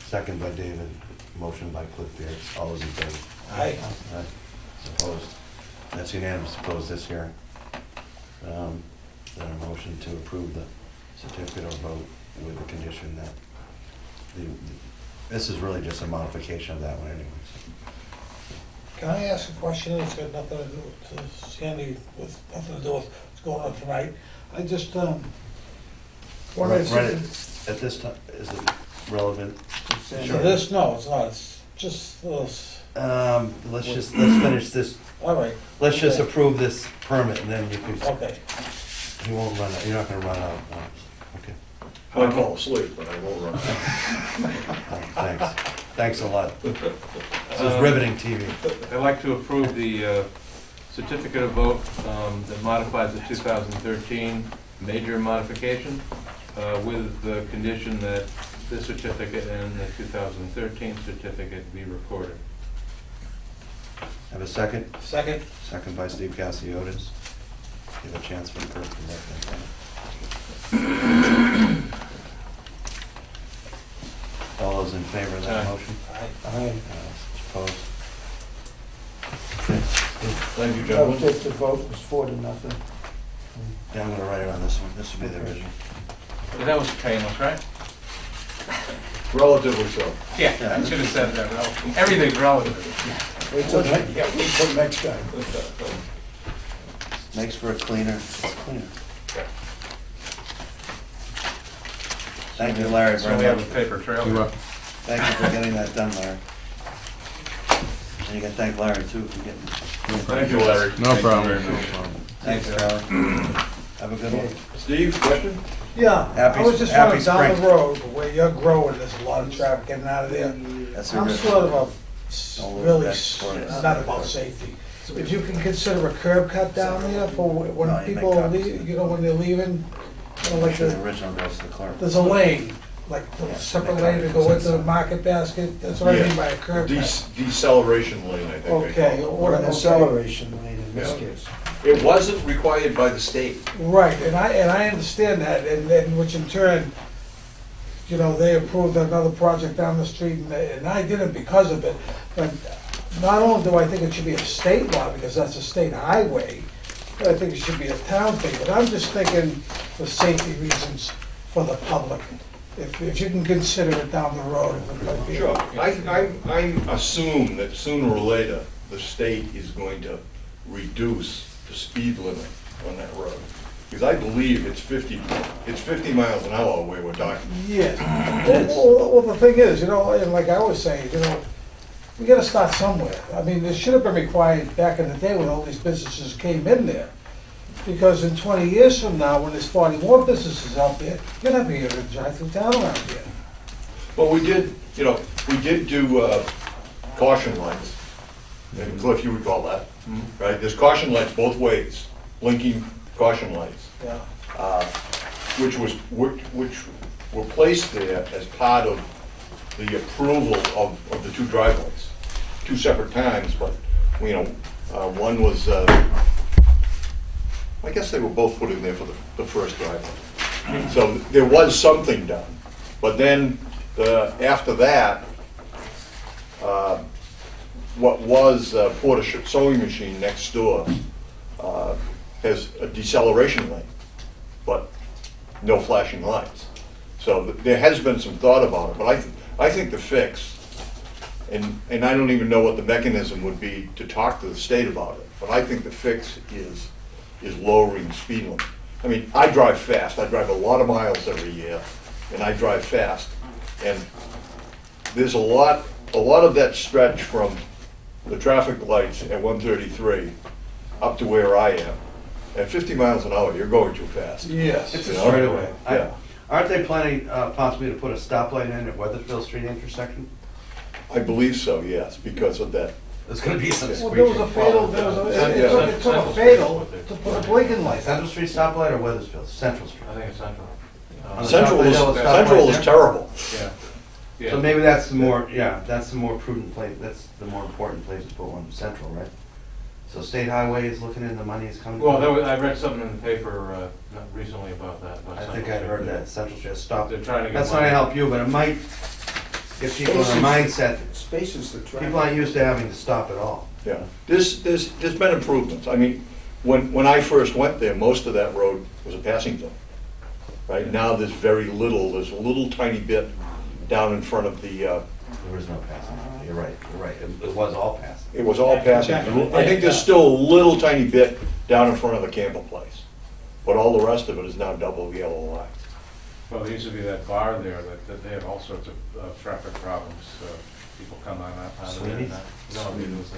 Second by David, motion by Cliff Pierce, all those in favor? Aye. Aye. Opposed? That's unanimous to close this hearing. Then a motion to approve the certificate of vote with the condition that this is really just a modification of that one anyways. Can I ask a question? It's got nothing to do with Sandy, with nothing to do with what's going on tonight. I just, Right, wondered right, if at this time, is it relevant? so this, no, it's not, it's just this, Let's finish this, all right, let's just approve this permit and then you can, okay. you won't run out, you're not gonna run out. Okay, I might fall asleep, but I won't run. thanks. Thanks a lot. This is riveting TV. I'd like to approve the certificate of vote that modifies the 2013 major modification with the condition that this certificate and the 2013 certificate be recorded. Have a second? Second? Second by Steve Cassiotis. Give a chance for the clerk to let that down. All those in favor of that Aye. motion? Aye. Opposed? Okay. Thank you, Oh, gentlemen. if the vote was 4-0. Yeah, I'm gonna write it on this one. This will be the original. But that was painless, right? Relatively so. Yeah, I should have said that. Everything's relative. Wait till next time. Makes for a cleaner, it's cleaner. Thank you, Larry, So very we have much. a paper trail. You're welcome. Thank you for getting that done, Larry. And you can thank Larry too for getting. Thank you, Larry. No problem. Thanks, Charlie. Have a good one. Steve, question? Yeah, Happy- I was just happy wondering, down the spring. road, where you're growing, there's a lot of traffic getting out of there. That's a I'm good- sort of Don't worry, really, that's for us. not about safety. If you can consider a curb cut down there for No, when you make people copies. leave, you know, when they're leaving, you know, like The the, original goes to the clerk. there's a lane, like a Yeah, separate make lane to go copies into the inside. market basket, that's what I mean by a curb cut. Deceleration lane, I think. they Okay, call Or an okay. acceleration lane in this Yeah. case. it. It wasn't required by the state. Right, and I understand that, and then, which in turn, you know, they approved another project down the street, and I did it because of it, but not only do I think it should be a state law, because that's a state highway, but I think it should be a town thing, but I'm just thinking for safety reasons for the public, if you can consider it down the road, if it might be. Sure. I assume that sooner or later, the state is going to reduce the speed limit on that road. Because I believe it's 50 miles an hour where we're talking. Yeah, well, the thing is, you know, and like I was saying, you know, we gotta start somewhere. I mean, this should have been required back in the day when all these businesses came in there. Because in 20 years from now, when there's 40 more businesses out there, you're not gonna be able to drive through town around here. Well, we did do caution lights. And Cliff, you recall that, right? There's caution lights both ways, blinking caution lights, Yeah. which were placed there as part of the approval of the two driveways. Two separate times, but, one was, I guess they were both put in there for the first driveway. So there was something done. But then, after that, what was Porter sewing machine next door has a deceleration lane, but no flashing lights. So there has been some thought about it, but I think the fix, and I don't even know what the mechanism would be to talk to the state about it, but I think the fix is lowering the speed limit. I mean, I drive fast, I drive a lot of miles every year, and I drive fast. And there's a lot of that stretch from the traffic lights at 133 up to where I am. At 50 miles an hour, you're going too fast. Yes. It's a You know? straightaway. Yeah. Aren't they planning possibly to put a stoplight in at Weathersfield Street intersection? I believe so, yes, because of that. There's gonna be some Well, screeching. there was a fatal, it took a fatal to put a blinking light. Central Street stoplight or Weathersfield? Central Street. I think it's Central. On the Central top of the is, hill, a stoplight Central is there? terrible. Yeah. Yeah. So maybe that's the more, that's the more prudent place, that's the more important place to put one, Central, right? So State Highway is looking in, the money is coming. Well, I read something in the paper not recently about that. about I think Central I heard Street. that, Central Street stopped. They're trying to get That's not money. gonna help you, but it might get people in a mindset, Space is the traffic. people aren't used to having to stop at all. Yeah, there's been improvements. I mean, when I first went there, most of that road was a passing zone. Right, now there's very little, there's a little tiny bit down in front of the, There was no passing, you're right, it was all passing. it was all passing. I think there's still a little tiny bit down in front of the Campbell place. But all the rest of it is now double yellow line. Well, there used to be that bar there that they had all sorts of traffic problems. People come on out of there. Sweeney's? No, I mean, it was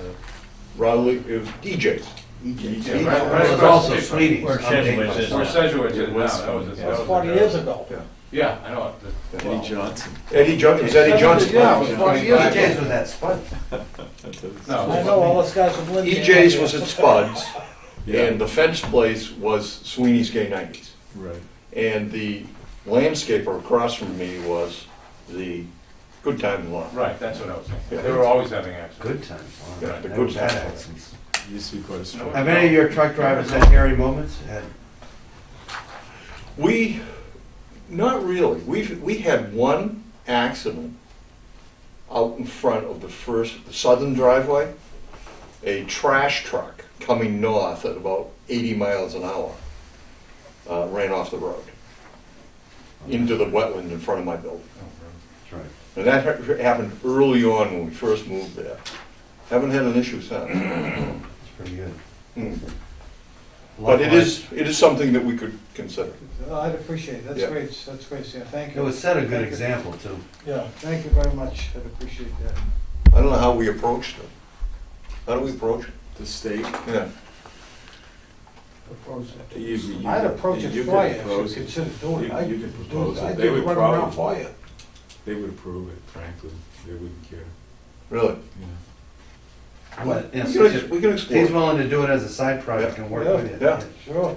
Raleigh, it was DJ's. Yeah, right, It right. was also Sweeney's. Where Sedgwick's is. where Sedgwick's is now. was That was That was 40 years ago. Yeah, I know. Eddie Johnson. Eddie Johnson, it was Eddie Johnson. Yeah, it was 40 years ago. DJ's was that Spud. No. I know, all those guys from Lincoln. EJ's was at Spud's, Yeah. and the fence place was Sweeney's K90s. Right. And the landscaper across from me was the Good Time Lawn. Right, that's what I was Yeah. thinking. They were always having accidents. Good times. wow. Yeah, the Never good bad times. accidents. Used to be quite a strong. Have any of your truck drivers had hairy moments? Not really. We had one accident out in front of the southern driveway. A trash truck coming north at about 80 miles an hour ran off the road into the wetland in front of my building. That's right. And that happened early on when we first moved there. Haven't had an issue since. It's pretty good. Mm. But it is something that we could consider. I'd appreciate it, Yeah. that's great, Sam, thank It you. would set a good Thank you. example too. Yeah, thank you very much, I'd appreciate that. I don't know how we approached it. How do we approach it? The state. Yeah. Propose it. You I'd approach it you for could you if propose you it. consider doing it. I'd You could do propose it. I'd They do would run around probably- for you. They would approve it, frankly. They wouldn't care. Really? You know. But, you know, We can He's explore. willing to do it as a side project and work Yeah, with you. yeah. Sure.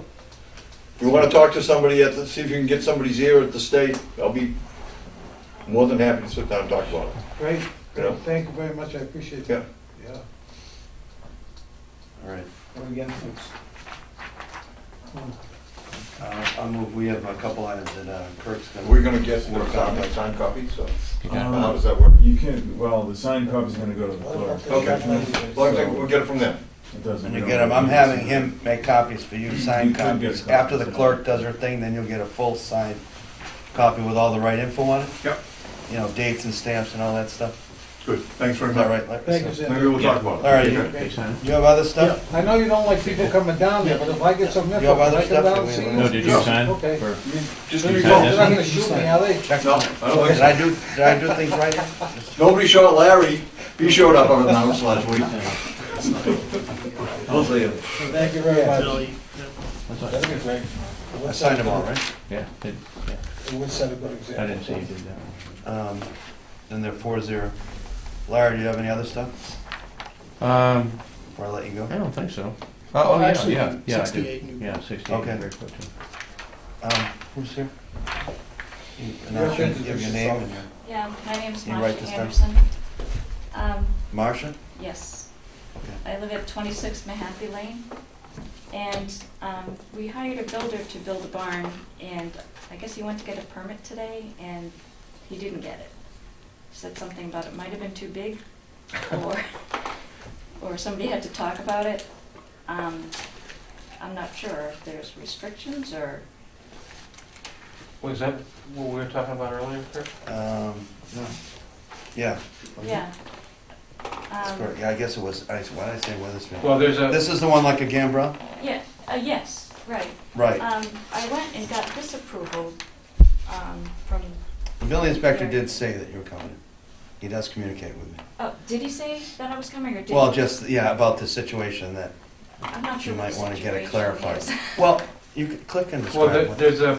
If you want to talk to somebody see if you can get somebody's ear at the state, I'll be more than happy to sit down and talk about it. Great, Yeah. thank you very much, I appreciate Yeah. that. Yeah. All right. And again, thanks. I'll move, we have a couple items that Kirk's gonna. We're gonna get work more on. signed copies, so Okay. how does that work? You can, well, the signed copy's gonna go to the clerk. Okay. As long as we'll get it from them. It doesn't. When you we get don't them, I'm need having to- him make copies for you, You signed could get copies. After the copies. clerk does her thing, then you'll get a full signed copy with all the right info on it. Yep. You know, dates and stamps and all that stuff. Good, thanks very Is much. that right, Larry? Thank you, Sam. Maybe we'll talk about it. All right, Okay. you have other stuff? I know you don't like people coming down there, but if I get some info, You have other I come stuff down that and we see have? you. No, did you sign? Okay. For- Just They're keep sign not this gonna shoot me, are they? Check. No, I don't think Did so. I do things right here? Nobody shot Larry. He showed up unannounced last week. I'll see you. Thank you very much. That's all. That'd be great. I signed them all, right? Yeah, It would set a good example. I didn't see you did that. And they're 4-0. Larry, do you have any other stuff before I let you go? I don't think so. Oh, yeah, Actually, yeah, I do. 68 New- Yeah, 68 Okay. Newbury Road, too. Who's here? And You have I'll to give your introduce name yourself. and your, Yeah, my name's Can you write Marcia this down? Anderson. Marcia? Yes, Okay. I live at 26 Mahaffey Lane, and we hired a builder to build a barn, and I guess he went to get a permit today, and he didn't get it. Said something about it might have been too big, or somebody had to talk about it. I'm not sure if there's restrictions or, Was that what we were talking about earlier, Kurt? No. Yeah. yeah. That's correct. Yeah, I guess it was, why did I say Weathersfield? Well, there's a, This is the one like a Gambrel? Yeah, yes, right. Right. I went and got this approval from, The building inspector did say that you were coming. He does communicate with me. oh, did he say that I was coming, or did he? Well, just, yeah, about the situation that I'm not you sure what might the want to get it situation clarified. is. Well, you could click and well, describe what. there's a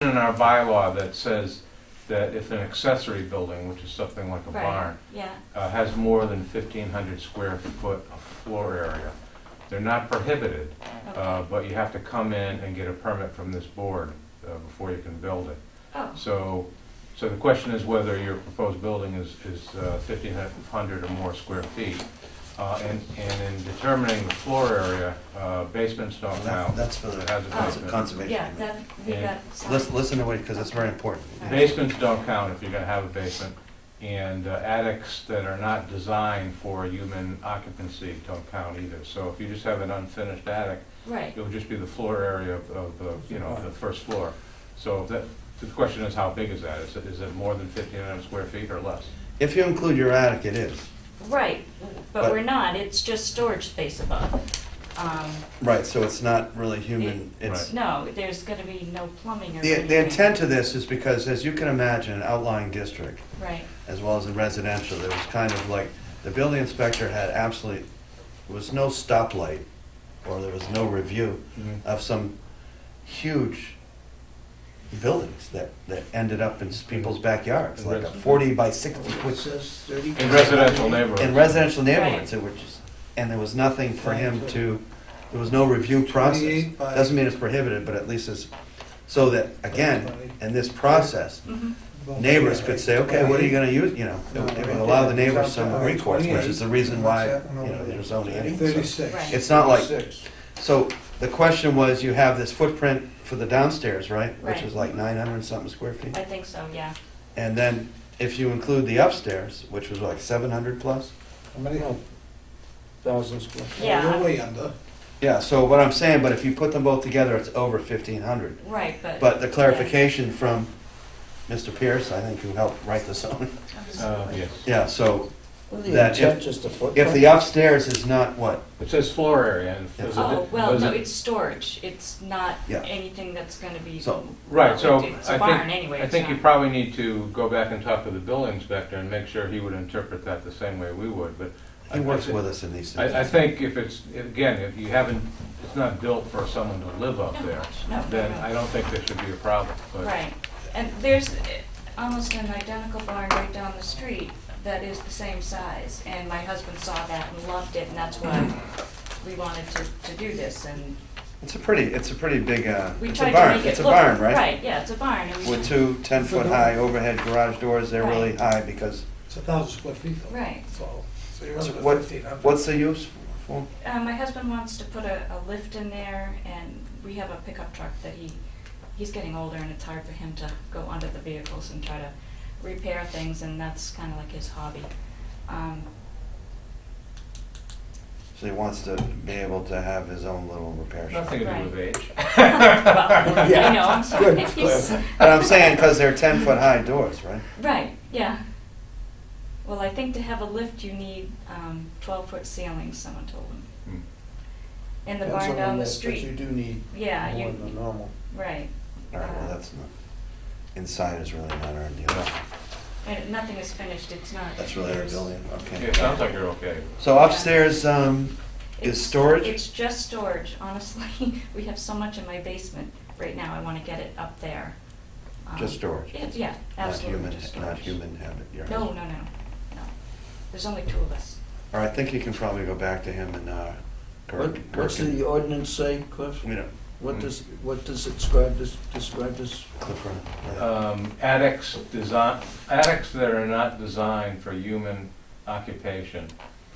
in our bylaw that says that if an accessory building, which is something like a Right, barn, yeah, has more than 1,500 square foot of floor area, they're not prohibited, okay. but you have to come in and get a permit from this board before you can build it. Oh, So the question is whether your proposed building is 1,500 or more square feet. And in determining the floor area, basements don't count. That's for the It has a basement. conservation. yeah, that, we Yeah. got some. Listen to what, because it's very important. Basements don't count if you're gonna have a basement, and attics that are not designed for human occupancy don't count either. So if you just have an unfinished attic, Right, it would just be the floor area of the, the first floor. So the question is, how big is that? Is it more than 1,500 square feet or less? If you include your attic, it is. right, but But- we're not, it's just storage space above. Right, so it's not really human, It- it's. No, there's gonna be no plumbing or The anything. intent of this is because, as you can imagine, an outlying district, Right, as well as in residential, there was kind of like, the building inspector had absolutely, there was no stoplight, or there was no review of some huge buildings that ended up in people's backyards, like a 40 by 60 foot. In residential neighborhoods. In residential neighborhoods, it was just, and there was nothing for him to, there was no review process. 28 by- Doesn't mean it's prohibited, but at least it's, so that, again, in this process, neighbors could say, okay, what are you gonna use, it would allow the neighbors some recourse, which is the reason why, there's zoning anyway. So 36. Right. it's not like, 36. so the question was, you have this footprint for the downstairs, right? Which Right. is like 900 and something square feet. I think so, yeah. And then if you include the upstairs, which was like 700 plus. How many? 1,000 square feet. Yeah. You're way under. Yeah, so what I'm saying, but if you put them both together, it's over 1,500. Right, but. But the clarification from Mr. Pierce, I think, who helped write the zoning. Yes. Yeah, so Wasn't the That if- intent just a footprint? if the upstairs is not what? It says floor area. And Yeah. Oh, well, does no, it- it's storage, it's not Yeah. anything that's gonna be. So- Right, so It's I a barn think, anyway. I it's think you not- probably need to go back and talk to the building inspector and make sure he would interpret that the same way we would, but. He works with us in these things. I think if it's, again, if you haven't, it's not built for someone to live up No, there, no, then no. I don't think there should be a problem, but. Right, and there's almost an identical barn right down the street that is the same size, and my husband saw that and loved it, and that's why we wanted to do this, and It's a pretty big, we it's a tried to barn, make it it's a look. barn, right? Right, yeah, it's a barn, and we. With two 10-foot high overhead garage doors, they're really Right. high because, It's 1,000 square feet though. Right. So you're so under what, 1,500. what's the use for? My husband wants to put a lift in there, and we have a pickup truck that he's getting older, and it's hard for him to go under the vehicles and try to repair things, and that's kind of like his hobby. So he wants to be able to have his own little repair shop. Nothing to do with age. Well, I know, I'm sorry. Good, He's- But I'm saying, because they're 10-foot high doors, right? Right, yeah. Well, I think to have a lift, you need 12-foot ceilings, someone told him. Hmm. In the Depends barn on down the But you street. do need Yeah, more you, than normal. right. All right, well, that's not, inside is really not our deal. And nothing is finished, it's not. That's really our there's- building, Yeah, okay. it sounds like you're okay. So upstairs, It's Is storage? It's just storage, honestly. We have so much in my basement right now, I want to get it up there. Just storage? Yeah, absolutely, Not just human, not storage. human habit, your No, husband. no. There's only two of us. All right, I think you can probably go back to him and, What's the ordinance say, Cliff? You know, What does it describe this, Cliff Run. Attics that are not designed for human occupation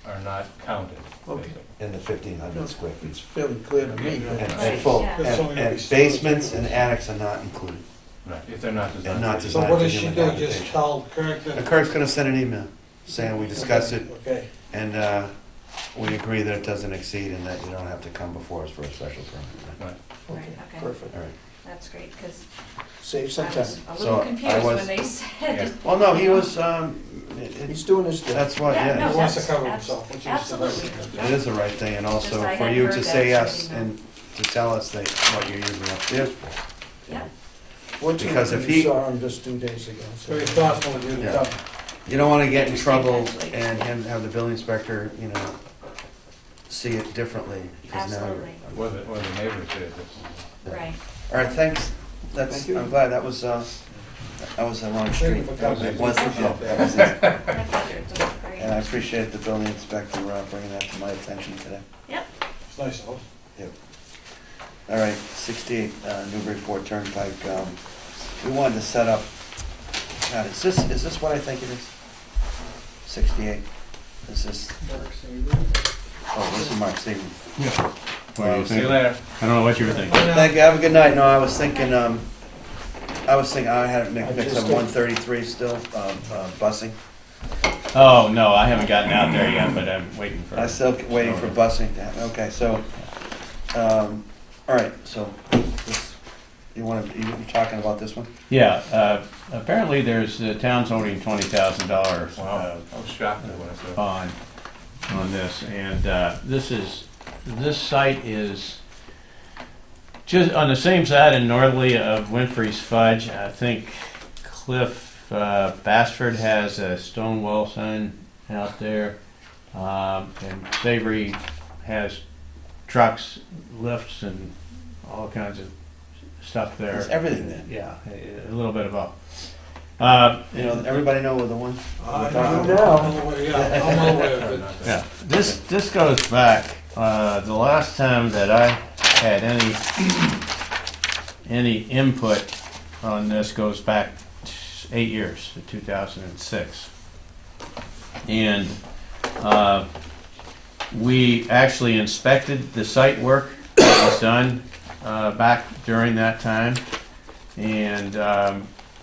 are not counted. Okay. basically. In the 1,500 square It's feet. fairly clear to me. And Right, full, yeah. There's only gonna be and storage. basements and attics are not included. Right, if they're not designed. And not for So designed what for does she human do, just habitation. tell Kirk And that? Kirk's gonna send an email saying we discussed it Okay, and, we agree that it doesn't exceed and that you don't have to come before us for a special permit. Right. Right, Okay, okay. perfect. All right. That's great, because Save I some was time. a So, little I confused was- when they said. Well, no, he was, He's doing his job. that's what, Yeah, yeah. no, he wants to that's- cover himself, which is the right Absolutely. thing. It is the right thing, and also Just I for had you heard to that, say so I yes didn't know. and to tell us that what you're using upstairs for. Yeah, Because if You he- saw him just 2 days ago. so- Very thoughtful of you to Yeah. tell. You don't wanna get in trouble Actually. and have the building inspector, you know, see it differently. 'cause now you're- absolutely, Or the neighbors did. Yeah. right. All right, thanks. That's, Thank you. I'm glad, that was the wrong Thank street. you for coming. It was, yeah, that was it. My pleasure, it's very And I appreciate the building inspector bringing that to my attention today. Yep, It's nice, though. Yep. All right, 68 Newburyport Turnpike. We wanted to set up, God, is this what I think it is? 68? Is this, oh, this is Mark Seaman. What do you See you think? later. I don't know what you were thinking. Thank you, have a good night. No, I was thinking, I had it mixed up 133 still, busing. Oh, no, I haven't gotten out there yet, but I'm waiting for. I'm still waiting for busing to happen. Okay, so, all right, so, you're talking about this one? Yeah, apparently there's, the town's owing $20,000 Wow, I was shocked when I saw. bond on this, and this site is just on the same side and northerly of Winfrey's Fudge. I think Cliff Bassford has a stone wall sign out there, and Savory has trucks, lifts, and all kinds of stuff there. There's everything there. Yeah, a little bit of all. You know, everybody know the one? I talking know, about? I'm aware, yeah, I'm aware of it. Yeah, this goes back, the last time that I had any input on this goes back 8 years, to 2006. And, we actually inspected the site work that was done, back during that time. And,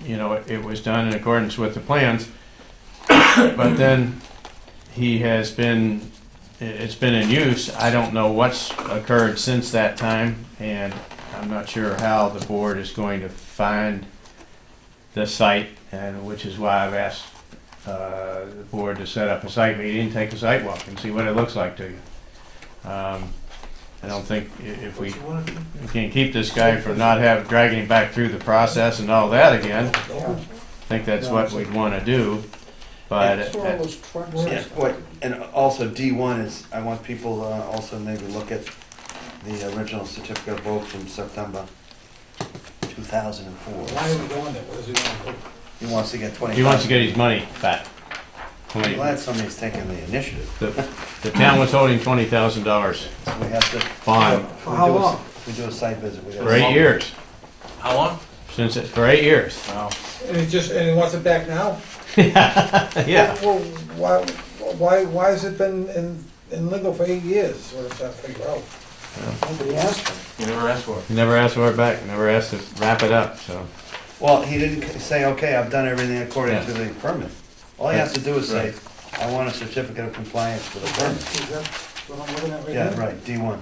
you know, it was done in accordance with the plans. But then it's been in use. I don't know what's occurred since that time, and I'm not sure how the board is going to find the site, and which is why I've asked the board to set up a site meeting, take a site walk, and see what it looks like to you. I don't think if we can keep this guy from not dragging him back through the process and all that again, I think that's what we'd want to do. But That's where all those trucks Yeah, wait, and also D1 is, I want people also maybe look at the original certificate of vote from September 2004. Why are we going there? What is he gonna do? He wants to get 20. he wants to get his money back. I'm glad somebody's taking the initiative. The town was holding $20,000 So we have to. bond For how long? We do a site visit. we for 8 years. How long? For 8 years. Wow. And he wants it back now? Yeah. Well, why has it been in legal for 8 years? Is what I'm trying to figure out. Nobody asked him. You never asked for it. He never asked for it back, never asked to wrap it up, so. Well, he didn't say, okay, I've done everything according Yeah. to the permit. All he has to do is say, I want a certificate of compliance for the permit. Is that what I'm looking at right Yeah, now? right, D1.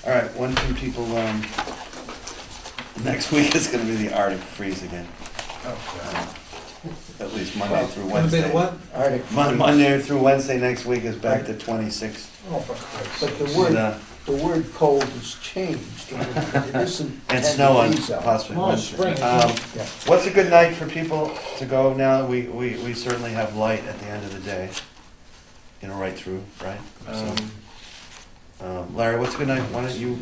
All right, when can people, next week is gonna be the Arctic freeze again, Oh, at least Monday through Gonna be the Wednesday. what? Arctic. Monday through Wednesday next week is back to 26. Oh, for Christ's But sake. the word cold has changed. It isn't. And 10 snow on degrees out. possibly Oh, Wednesday. spring. Yeah. What's a good night for people to go now? We certainly have light at the end of the day. right through, right? So, Um, Larry, what's good night? Why don't you,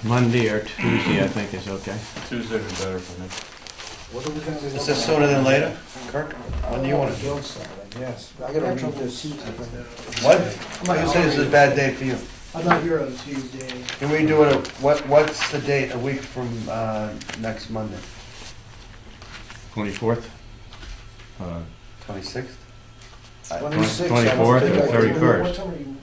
Monday or Tuesday, I think is okay. Tuesday would be better for me. What are we gonna be is looking this at? sooner than later? Kirk, when do you want to do it? Build something, yes. I gotta read this. What? You say this is a bad day for you. I'm not here on Tuesday. Can we do it, what's the date, a week from next Monday? 24th? 26th? 26th, 24th or 31st?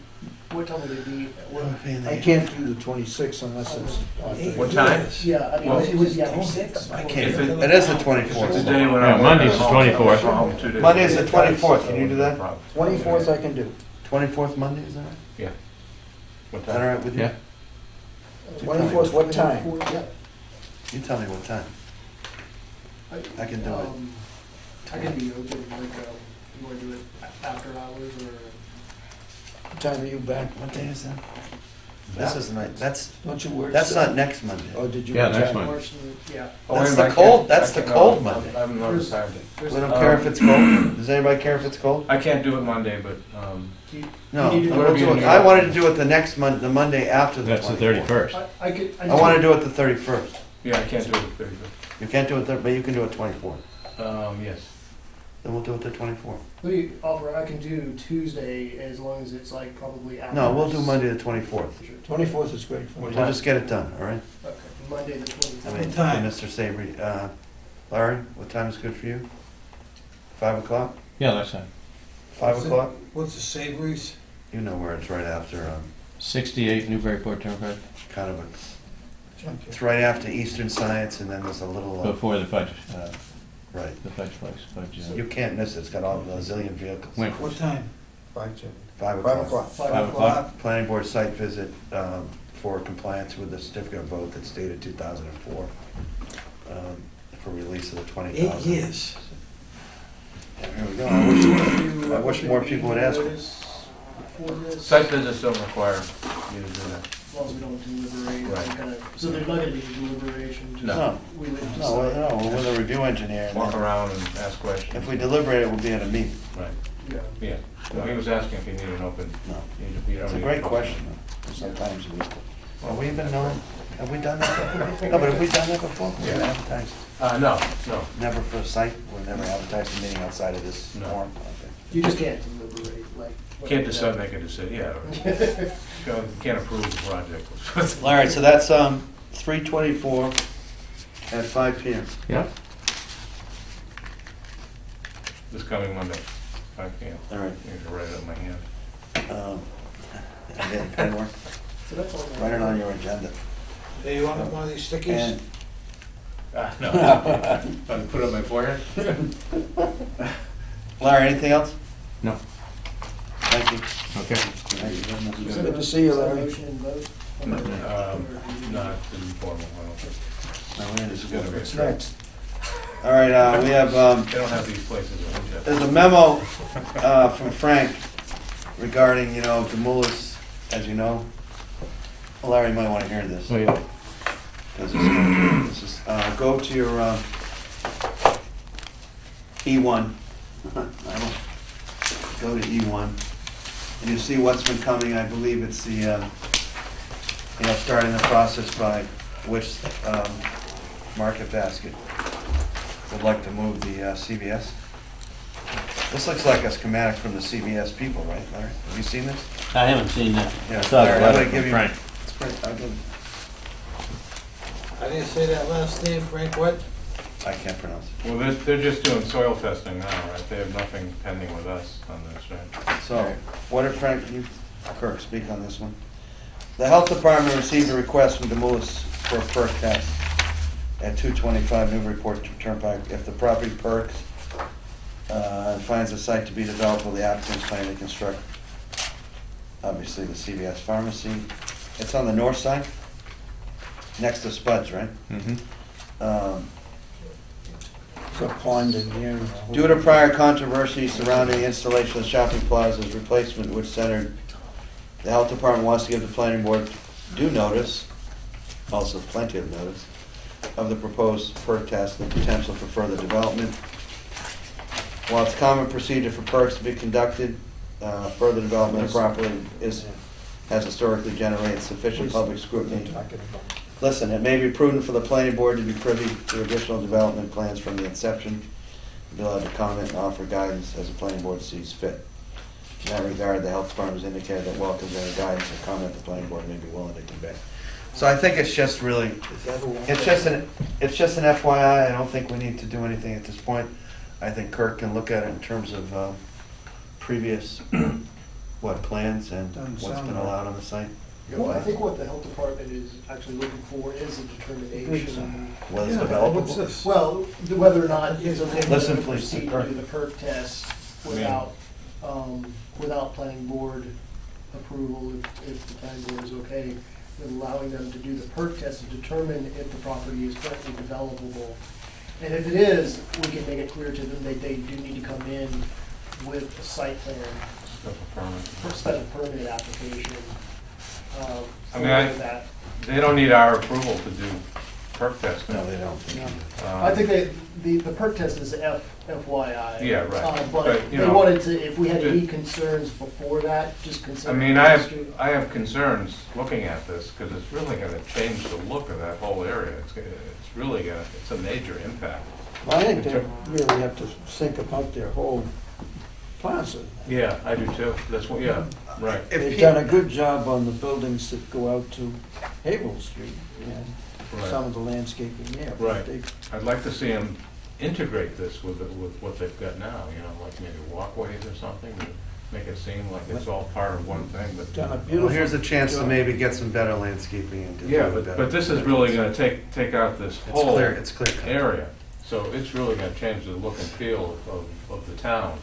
What time would it be? I can't do the 26th unless it's. What time? Yeah, I mean, Well- it would be after 6. I can't, If it is the If it's a 24th. day when Yeah, I'm Monday's working the at home, 24th. I'm home 2 days. Monday's the 24th. Can you do that? 24th I can do. 24th Monday, is that right? Yeah. What Is that all time? right with you? Yeah. 24th, what time? Yeah. You tell me what time. I can do it. I can be open, like, you wanna do it after hours or? What time are you back? What day is that? This is night, Don't you work? that's not next Monday. Oh, did you? Yeah, next retire? Monday. March, yeah. Oh, That's wait a the minute, I cold- can't- that's I the can't- cold no, Monday. I'm not Saturday. We don't care if it's cold. Does anybody care if it's cold? I can't do it Monday, but, No, You need to we'll do do it it. in I New wanted York. to do it the next Monday, the Monday after the That's the 24th. 31st. I could. I want to do it the 31st. yeah, I can't do it the 31st. You can't do it, but you can do it 24th. Yes. Then we'll do it the 24th. Let me offer, I can do Tuesday as long as it's like probably after. No, we'll do Monday the 24th. 24th is great for me. We'll just get it done, all right? Okay, Monday the I 24th. mean, time? Mr. Savory, Larry, what time is good for you? 5 o'clock? Yeah, that's fine. 5 What's it? o'clock? What's the Savories? You know where it's right after, 68 Newburyport Turnpike, kind of a, it's right after Eastern Science, and then there's a little, before the fudge, right. the fudge place. You can't miss it, it's got all the zillion vehicles. Wait. What time? 5 5 o'clock. o'clock. 5 o'clock? Planning board site visit for compliance with the certificate of vote that's dated 2004, for release of the 20,000. 8 years. Yeah, Here we go. I wish more people would ask. Site visits don't require you to do that. As long as we don't deliberate, Right. so there's not gonna be deliberation. just No. We would No, decide. no, we're with a review engineer, and Walk then around and ask questions. if we deliberate, it will be at a meeting. Right, Yeah. yeah. Well, he was asking if you need an open, No. you don't It's a need great an open- question, though. Sometimes we, have we even known, have we done that before? No, but have we done that before? We've Yeah. advertised, No, no. never for a site, we've never advertised a meeting outside of this No. forum. You just can't deliberate, like. Can't decide, make a decision, yeah. Or can't approve the project. All right, so that's 3/24 at 5 PM. Yeah. This coming Monday, 5 p.m. All right. You can write it on my hand. Yeah, pen work. So that's all. Write it on your agenda. Hey, you want one of these stickies? And No. If I put it on my forehead? Larry, anything else? No. Thank you. Okay. Thank you very much. It's good to see you, Larry. Motion and vote? Not informal, I don't think. No, we're in this It's gonna be What's straight. next? All right, we have, They don't have these places in Winchester. there's a memo from Frank regarding, Demoulas, as you know. Larry might want to hear this. Oh, yeah. Because this is, go to your E1. Go to E1, and you see what's been coming. I believe it's the, starting the process by which Market Basket would like to move the CVS. This looks like a schematic from the CVS people, right, Larry? Have you seen this? I haven't seen that. Yeah, I saw the Larry, I'm letter gonna give from you- Frank. It's great. I'll give- I didn't say that last name, Frank, what? I can't pronounce it. Well, they're just doing soil testing now, right? They have nothing pending with us on this, right? So, what did Frank, Kirk, speak on this one? The health department received a request from Demoulas for a perk test at 225 Newburyport Turnpike. If the property perks and finds the site to be developable, the applicants plan to construct, obviously, the CVS pharmacy. It's on the north side, next to Spuds, right? Mm-hmm. It's a pond in here. Due to prior controversy surrounding the installation of shopping plazas replacement which centered, the health department wants to give the planning board due notice, also plenty of notice, of the proposed perk test and the potential for further development. While it's common procedure for perks to be conducted further development of property has historically generated sufficient public scrutiny. Talking about. Listen, it may be prudent for the planning board to be privy to additional development plans from the inception, be allowed to comment and offer guidance as the planning board sees fit. In that regard, the health department has indicated that welcomes any guidance or comment the planning board may be willing to convey. So I think it's just really, it's just an FYI. I don't think we need to do anything at this point. I think Kirk can look at it in terms of previous, plans and Doesn't what's sound been right. allowed on the site. Well, I think what the health department is actually looking for is a determination. Whether it's Yeah, developable. what's this? Well, whether or not it's okay for Listen, them to please, proceed Kurt. to do the perk test without, without planning board approval, if the planning board is okay with allowing them to do the perk test to determine if the property is currently developable. And if it is, we can make it clear to them that they do need to come in with a site plan, Special permit. for special permit application. I mean, for that. They don't need our approval to do perk testing. No, they don't. No. I think the perk test is FYI. Yeah, right. But But, you they know, wanted to, if we had ju- any concerns before that, just I consider. mean, I have concerns looking at this, because it's really gonna change the look of that whole area. It's really gonna, it's a major impact. Well, I think they really have to think about their whole plaza. Yeah, I do too. That's what, yeah, right. They've done a good job on the buildings that go out to Havel Street and some of the landscaping there. Right. They- I'd like to see them integrate this with what they've got now, like maybe walkways or something, to make it seem like it's all part of one thing, but. Done a Well, beautiful. here's a chance to job. maybe get some better landscaping and do Yeah, it better. but this is really gonna take out this It's whole clear, it's clear. area. So it's really gonna change the look and feel of the town.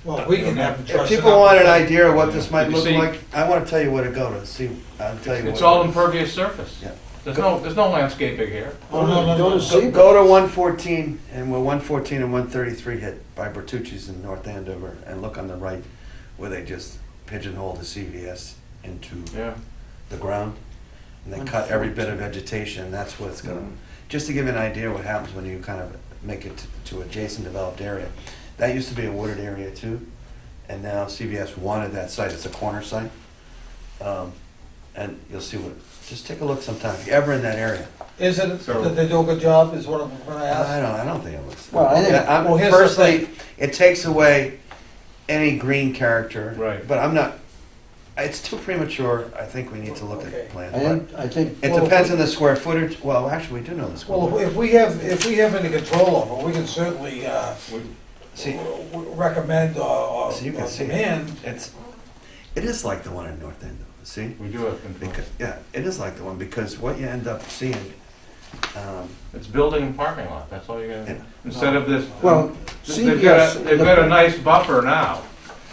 Well, we can have them If dress it people up. want an idea of what this might You look see- like, I want to tell you where to go to see, I'll tell you what. It's all impervious surface. Yeah. There's no landscaping here. Oh, no, no, Go no. to see. Go to 114, and where 114 and 133 hit by Bertucci's in North Andover, and look on the right where they just pigeonhole the CVS into Yeah. the ground, and they cut every bit of vegetation, and that's what it's gonna, just to give you an idea what happens when you kind of make it to adjacent developed area. That used to be a wooded area too, and now CVS wanted that site, it's a corner site. And you'll see what, just take a look sometime, if you're ever in that area. Is it, So- that they do a good job, is what I'm gonna ask? I don't think it looks. Well, I think- I'm- well, here's the personally, it takes away any green character. Right. But I'm not, it's too premature, I think we need to look Okay. at plans. I think, It Well, depends if on the square footage, well, actually, we do know the square Well, footage. if we have any control over it, we can certainly, See, recommend or so you can see, demand. it is like the one in North End, see? We do have control. Because, yeah, it is like the one, because what you end up seeing, It's building and parking lot, that's all you're gonna do. Yeah. Instead of this. well, They've got CVS, they've got a nice buffer now.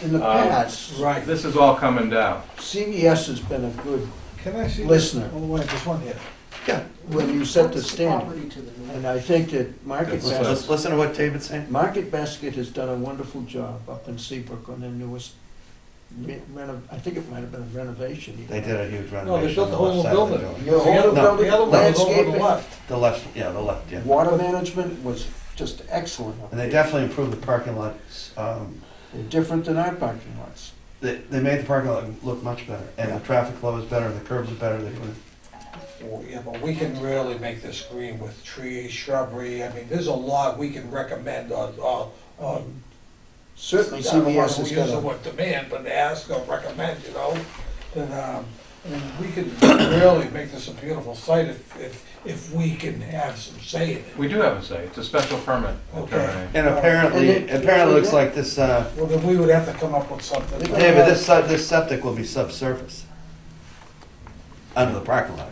in the past, Right. This is all coming down. CVS has been a good, Can I see? this? Listener. Oh, wait, this one here. yeah. when you set the What's standard. property to the north? And I think that Market That's- Basket, Listen to what David's saying. Market Basket has done a wonderful job up in Seabrook on their newest, I think it might have been a renovation. They did a huge renovation. No, they built the on whole left side of the building. building. The whole other- building, the other one was over on the landscaping, left. The left, yeah. water management was just excellent. up And they there. definitely improved the parking lots. They're different than our parking lots. They made the parking lot look much better, and the traffic flow is better, the curbs are better, they put, Well, yeah, but we can really make this green with trees, shrubbery, I mean, there's a lot we can recommend on. Certainly I don't wanna CVS has use got the a, word demand, but ask or recommend, then, I mean, we could really make this a beautiful site if we can have some say in it. We do have a say, it's a special permit. Okay. determination. and apparently, And it- apparently it looks like this, Well, then we would have to come up with something. David, this septic will be subsurface. Under the parking lot,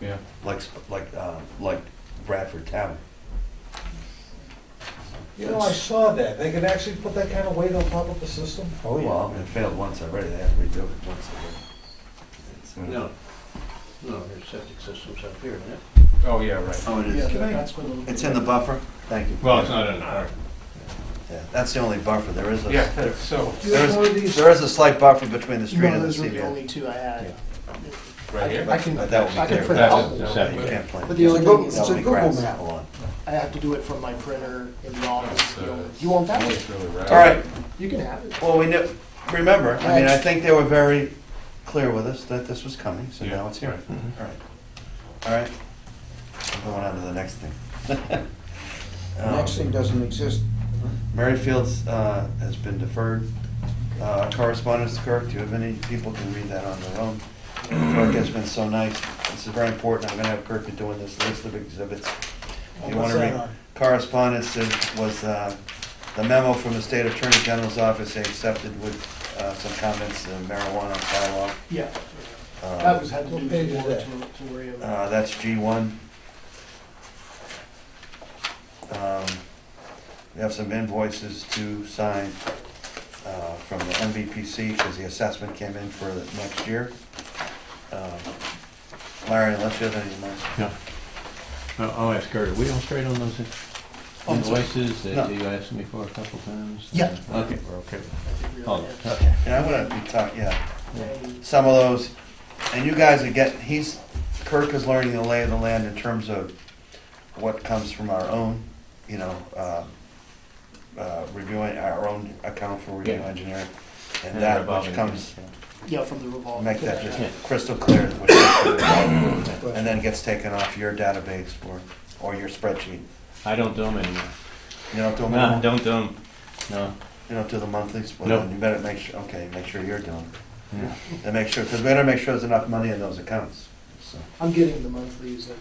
Yeah. like Bradford Tavern. You know, I saw that, they could actually put that kind of weight on top of the system. oh yeah. Well, it failed once already, they had to redo it once already. No. No, there's septic systems up here, isn't it? Oh, yeah, right. Oh, it Yeah, is. that's where the. It's in the buffer? Thank you. Well, it's not in the park. Yeah, that's the only buffer, there is Yeah, a, so, Do you have one of these? there is a slight buffer between the street No, and the those were the CVS. only two I had. right here? I can, But that would be I can clear. print That's out. a You septic. can't plant. But the It's a only Google, thing is, it's a That'll be Google grass map. along. I have to do it from my printer in the office. That's, You want that one? It's really rad. All right, You can have it. well, remember, I mean, I think they were very clear with us that this was coming, so Yeah, now it's here. right. All right. All right. I'm going on to the next thing. The next thing doesn't exist. Merryfield's has been deferred. Correspondence, Kirk, do you have any, people can read that on their own. Kirk has been so nice. This is very important. I'm gonna have Kirk be doing this list of exhibits. You What's wanna that read? on? Correspondence was the memo from the State Attorney General's office. They accepted with some comments, the marijuana bylaw. Yeah, Uh, that was, had to do What with page the is board that? to worry about. That's G1. We have some invoices to sign from the MVPC because the assessment came in for the next year. Larry, unless you have any more. Yeah. I'll ask her, are we all straight on those invoices No. that you asked me for a couple times? Yeah. Okay, we're okay. Hold on. Okay. Yeah, I'm gonna be talking, some of those, and you guys are getting, Kirk is learning the lay of the land in terms of what comes from our own, reviewing our own account for review Yeah. engineering, and And that revolving which comes, Yeah, from the revolving. make that Yeah. just crystal clear, which is- and then gets taken off your database or your spreadsheet. I don't do them anymore. You don't do them No, anymore? don't do them. No. You don't do the monthlies? Well, Nope. then you better make sure, okay, make sure you're doing Yeah. it. And make sure, because we gotta make sure there's enough money in those accounts. So, I'm getting the monthlies that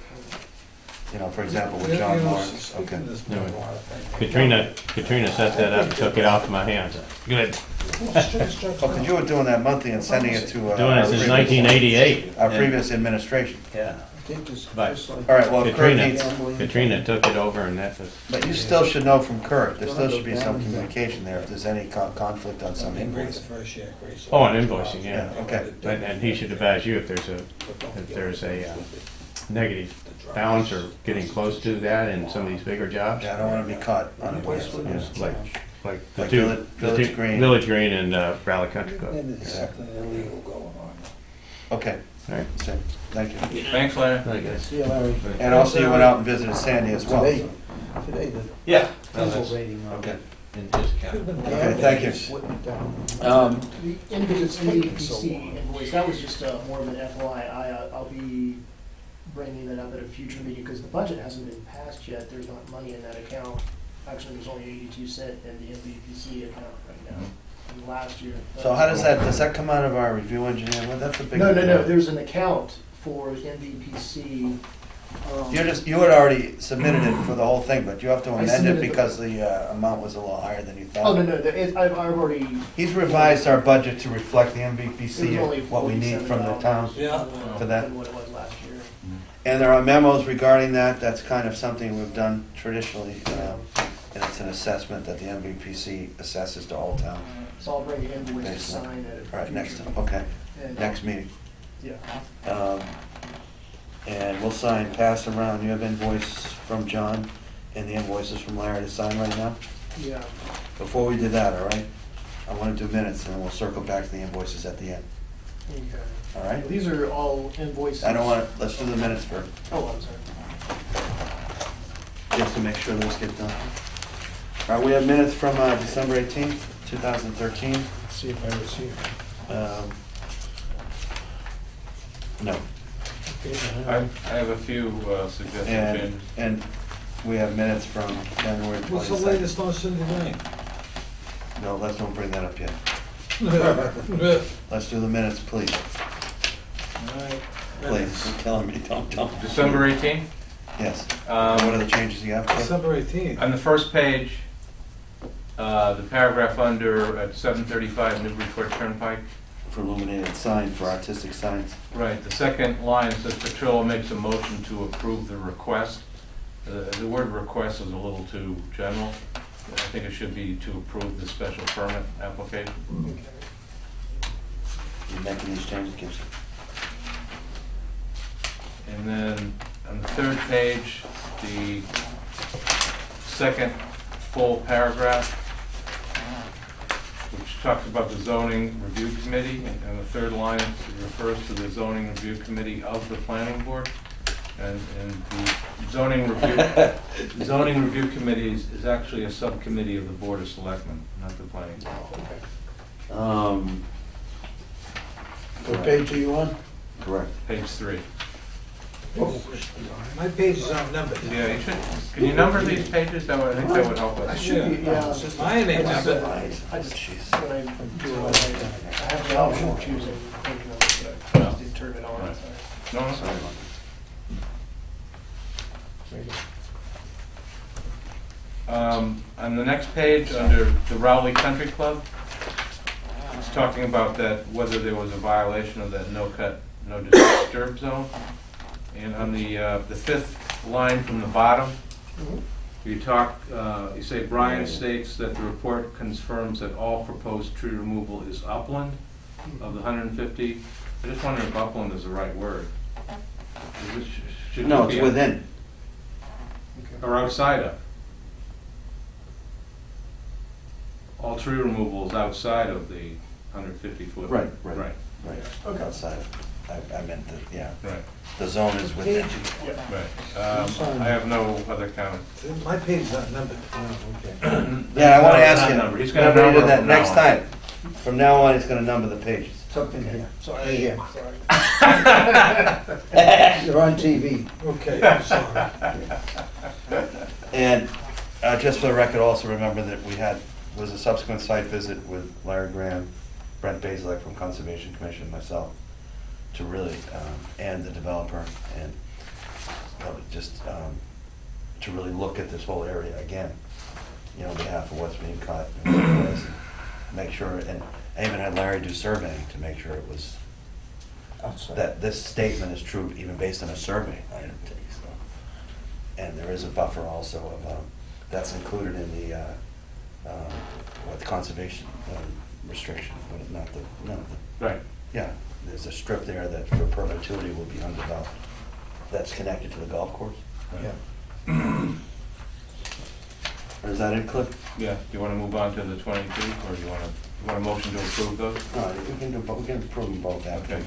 for example, with You John know, Lawrence, speaking okay. of this No. marijuana thing. Katrina set that up and took it off my hands. Good. Oh, because you were doing that monthly and sending it to. Doing it our since previous- 1988. Our previous administration. Yeah. I think it's But- just like. All right, well, Kurt Katrina, needs, Katrina took it over and that was, but you still should know from Kurt, there still should be some communication there if there's any conflict on some Something invoice. the first year increase. Oh, on invoicing, yeah. Yeah, okay. and he should advise you if there's a negative balance or getting close to that in some of these bigger jobs. Yeah, I don't wanna be caught unaware. Yeah, like the Like two, Village Green. Village Green and Raleigh Country Club. And there's something illegal going on. Okay, All right. so, thank you. Thanks, Larry. Thank you. See you, Larry. And also you went out and visited Sandy as well. Today, the Yeah. approval rating on Okay, In his county. okay, thank you. Wouldn't it down? The NVPC invoice, that was just more of an FYI. I'll be bringing that up at a future meeting because the budget hasn't been passed yet. There's not money in that account. Actually, there's only 82 cents in the NVPC account right now from last year. So how does that come out of our review engineer? Well, that's a big. No, there's an account for NVPC. You had already submitted it for the whole thing, but you have to I amend it submitted the- because the amount was a little higher than you thought. Oh, no, I've already. He's revised our budget to reflect the It was MVPC, only what we need from the $47 town. Yeah. For that. Than what it was last year. And there are memos regarding that, that's kind of something we've done traditionally, and it's an assessment that the MVPC assesses to all towns. So I'll bring the invoice to Basically. sign at a All right, next, future- okay, and- next meeting. Yeah. And we'll sign, pass around, you have invoice from John and the invoices from Larry to sign right now? Yeah. Before we do that, all right? I want to do minutes, and then we'll circle back to the invoices at the end, Okay. all right? These are all invoices. I don't want, let's do the minutes first, Oh, I'm sorry. just to make sure those get done. All right, we have minutes from December 18th, 2013. Let's see if I was here. No. I have a few suggestions. And, and we have minutes from January 22nd. What's the latest on Cindy Lane? No, let's don't bring that up yet. All Let's do the minutes, please. right. Please, you're telling me, don't. December 18th, Yes. What are the changes you have? Cliff? December 18th. on the first page, the paragraph under at 735 Newburyport Turnpike. For illuminated sign, for artistic signs. Right, the second line says Petrillo makes a motion to approve the request. The word request is a little too general. I think it should be to approve the special permit application. You making these changes, Gibson? And then on the third page, the second full paragraph, which talks about the zoning review committee, and the third line refers to the zoning review committee of the planning board. And the zoning review committee is actually a subcommittee of the Board of Selectmen, not the planning board. What page are you on? Correct. Page 3. My page is unnumbered. Yeah, you should, can you number these pages? That would, I think that would help I us. should be, yeah. Mine ain't numbered. I just, Jeez. when I do it, I have the option of choosing, thinking of it, but I just didn't turn it on, Right. sorry. No, no, sorry. On the next page, under the Rowley Country Club, it's talking about that, whether there was a violation of that no cut, no disturb zone. And on the fifth line from the bottom, you say Brian states that the report confirms that all proposed tree removal is upland of the 150. I just wonder if upland is the right word. Should it No, be it's within. or outside of? All tree removal is outside of the 150 foot. Right. Right, Right, outside. I meant that, yeah. right, The zone is within. right. I have no other comment. My page is unnumbered. Yeah, I want to ask Not you. number. He's gonna remember you number did that from now next on. time. From now on, he's gonna number the pages. Something here. Sorry, Yeah. sorry. You're on TV. Okay, I'm sorry. And just for the record, also remember that was a subsequent site visit with Larry Graham, Brent Bazelak from Conservation Commission, myself, to really, and the developer, and just to really look at this whole area again, on behalf of what's being cut, and what it was, and make sure, and I even had Larry do surveying to make sure it was, Outside. that this statement is true even based on a survey item. So. And there is a buffer also of, that's included in the, what, the conservation restriction, but not the, Right. yeah, there's a strip there that for perpetuity will be undeveloped, that's connected to the golf course. Right. Yeah. Or is that it, Cliff? Yeah, do you want to move on to the 22, or do you want a motion to approve those? No, we can do, we can approve them both after. Okay.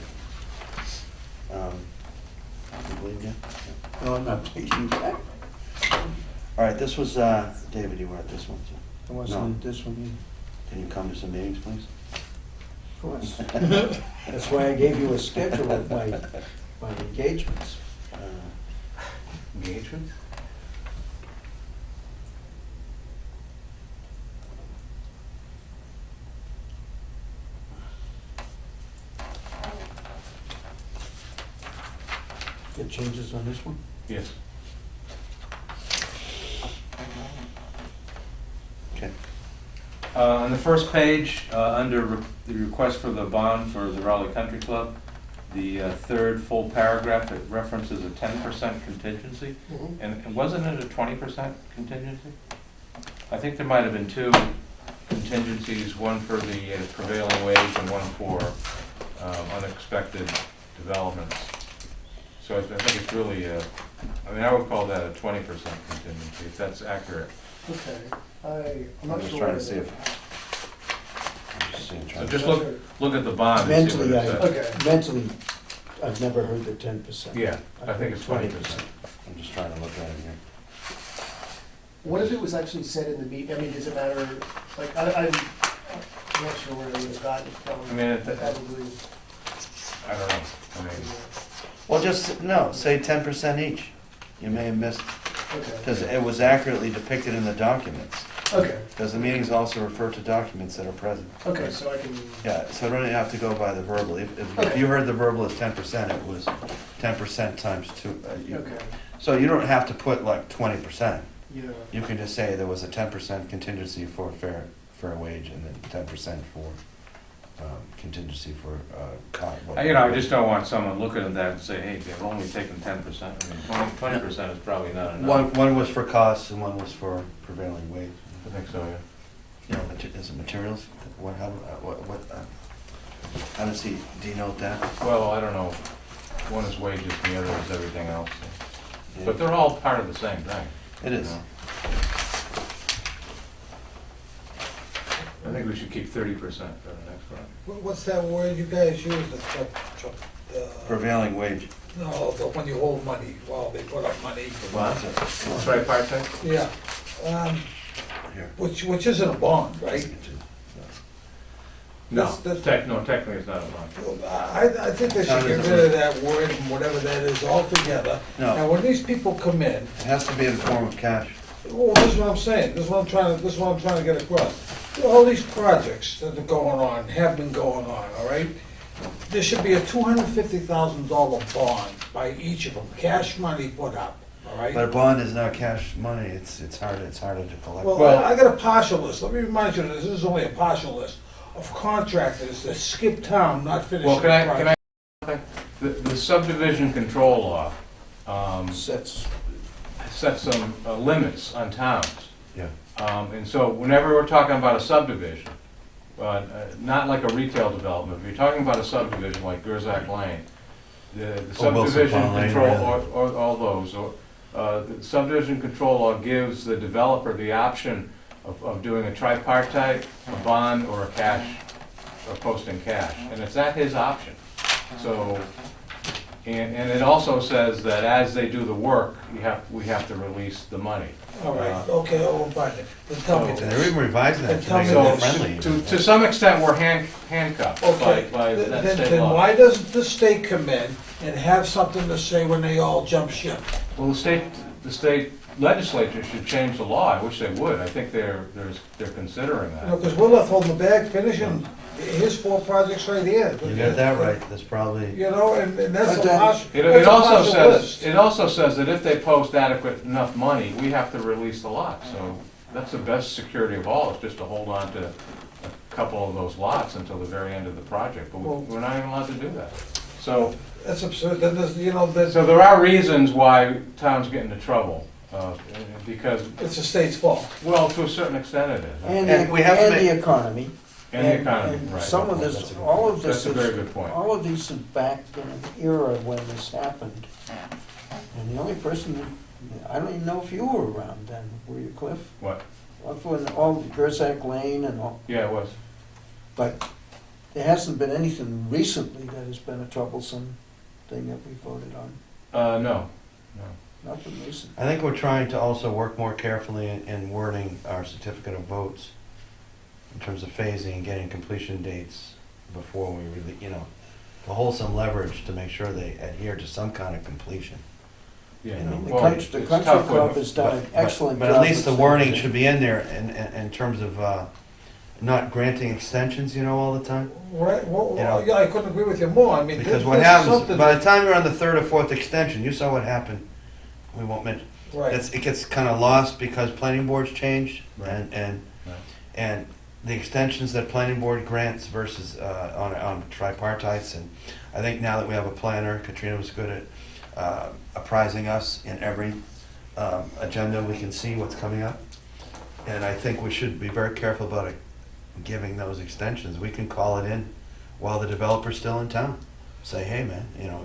You believe me? No, I'm not taking that. All right, this was, David, you were at this one, so. I wasn't at this one either. Can you come to some meetings, please? Of course. That's why I gave you a schedule of my engagements. Engagement? Get changes on this one? Yes. Okay. On the first page, under the request for the bond for the Raleigh Country Club, the third full paragraph, it references a 10% contingency. Mhm. And wasn't it a 20% contingency? I think there might have been two contingencies, one for the prevailing wage and one for unexpected developments. So I think it's really, I would call that a 20% contingency, if that's accurate. Okay, I'm I'm not just sure. trying to what see it if, I'm just seeing, So trying to. just look at the bond and see what Mentally, it says. Okay. mentally, I've never heard the 10%. Yeah, I think it's 20%. I'm just trying to look at it here. What if it was actually said in the meeting? I mean, does it matter, like, I'm not sure where they would have gotten it from. I mean, Probably. I don't know, I mean, Well, just, no, say 10% each. You may have missed, Okay, because it was accurately depicted in the documents. okay, Because the meetings also refer to documents that are present. okay, so I can, Yeah, so I don't even have to go by the verbal. If you heard the verbal as 10%, it was 10% times two. okay, So you don't have to put like 20%. yeah, You can just say there was a 10% contingency for fair wage and then 10% for contingency for I just don't want someone looking at that and say, hey, they've only taken 10%. I mean, 20% is probably not enough. One was for costs and one was for prevailing wage. I think so, yeah. You know, is it materials? How does he denote that? Well, I don't know, one is wages, and the other is everything else. Yeah. But they're all part of the same thing. It is. you know. I think we should keep 30% for the next one. What's that word you guys use? Prevailing wage. No, but when you hold money, well, they put up money. Tripartite? Yeah, Here. which isn't a bond, right? No, That's- technically it's not a bond. I think they should get rid of that word and whatever that is altogether. No. And when these people come in, It has to be in the form of cash. well, this is what I'm saying, this is what I'm trying to get across. All these projects that are going on, have been going on, all right? There should be a $250,000 bond by each of them, cash money put up, all right? But a bond is not cash money, it's harder to collect. Well, Well- I got a partial list, let me remind you, this is only a partial list of contractors that skip town not finishing Well, the project. can I, the subdivision control law, Sets, sets some limits on towns. Yeah. And so whenever we're talking about a subdivision, not like a retail development, if you're talking about a subdivision like Gerzac Lane, the Or Wilson subdivision Pond Lane, control, yeah. or all those, or, the subdivision control law gives the developer the option of doing a tripartite, a bond, or a cash, or posting cash, and it's at his option. So, and it also says that as they do the work, we have to release the money. All right, okay, oh, fine, then tell me So- And they're this. even revising that to Tell make me it more this. friendly. To some extent, we're handcuffed Okay, by that then state law. why doesn't the state come in and have something to say when they all jump ship? Well, the state legislature should change the law. I wish they would. I think they're considering You know, that. because we're left holding the bag, finishing his 4 projects right here. You got that right, that's probably, You know, and that's But a then- partial, It that's a also partial says, list. it also says that if they post adequate enough money, we have to release the lot. So that's the best security of all, is just to hold on to a couple of those lots until the very end of the project. But we're not even allowed to do that. So, That's absurd, then there's, you know, there's, so there are reasons why towns get into trouble, because, it's the state's fault. well, to a certain extent it is. And we have to and make- the economy. And the economy, and right. some of That's this, a good all of point. this That's a very is, good point. all of these is back in an era when this happened. And the only person, I don't even know if you were around then, were you, Cliff? What? Up when all Gerzac Lane and all, Yeah, it was. but there hasn't been anything recently that has been a troublesome thing that we voted on. No. Nothing recent. I think we're trying to also work more carefully in wording our certificate of votes in terms of phasing and getting completion dates before we really, you know, to hold some leverage to make sure they adhere to some kind of completion. Yeah. You know, The Well, country, it's the country tough club when- has done an excellent job. But at least the of wording saying- should be in there in terms of not granting extensions, you know, all the time. Right, well, You know. yeah, I couldn't agree with you more, I mean, Because this what is happens, something. by the time you're on the 3rd or 4th extension, you saw what happened. We won't mention. Right, It gets kind of lost because planning boards changed Right. and Right. the extensions that planning board grants versus on tripartites. And I think now that we have a planner, Katrina was good at apprising us in every agenda, we can see what's coming up. And I think we should be very careful about it, giving those extensions. We can call it in while the developer's still in town. Say, hey, man, you know,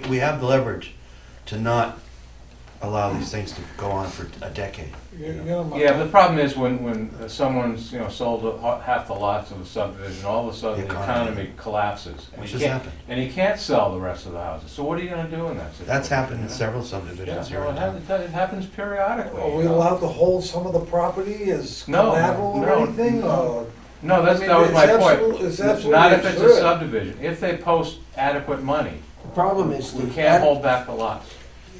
we have the leverage to not allow these things to go on for a decade. you know, my- Yeah, but the problem is when someone's, sold half the lots of a subdivision, all of a sudden The the economy. economy collapses. and Which he has can't- happened. And he can't sell the rest of the houses. So what are you gonna do in that situation? That's happened in you know? several Yeah, subdivisions here well, in town. it happens periodically. Are we you know. allowed to hold some of the property as No, collateral or no, anything, no. or? No, I mean, that was it's my absolute- point. it's absolutely Not if it's a absurd. subdivision. If they post adequate money, The problem is we the, can't hold back the lots.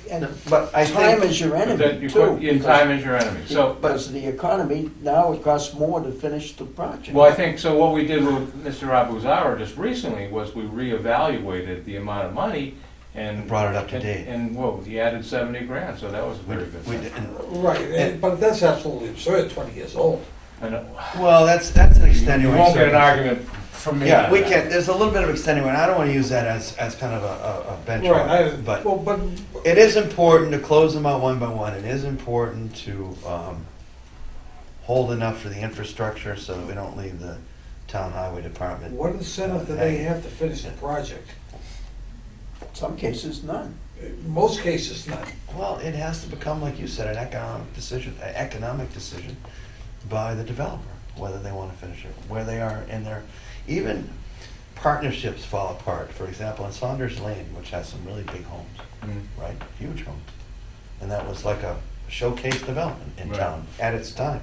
and But I time think, is your But then enemy you too. put, in time is your enemy. So, Because the economy, now it costs more to finish the project. well, I think, so what we did with Mr. Abuzar just recently was we reevaluated the amount of money and. Brought it up to date. And, whoa, he added 70 grand, so that was a we, very good we thing. didn't. Right, but that's absolutely absurd, 20 years old. And Well, that's an you extenuating. won't get an circumstance. argument from me. Yeah, on we that. can, there's a little bit of extenuating, I don't want to use that as kind of a Right, benchmark, but well, but, it is important to close them out one by one. It is important to hold enough for the infrastructure so that we don't leave the town highway department. what incentive do they have to finish the project? Some cases, none. In most cases, none. Well, it has to become, like you said, an economic decision by the developer, whether they want to finish it, where they are in their, even partnerships fall apart. For example, in Saunders Lane, which has some really big homes, Mm. right? Huge homes. And that was like a showcase development in Right. town at its time.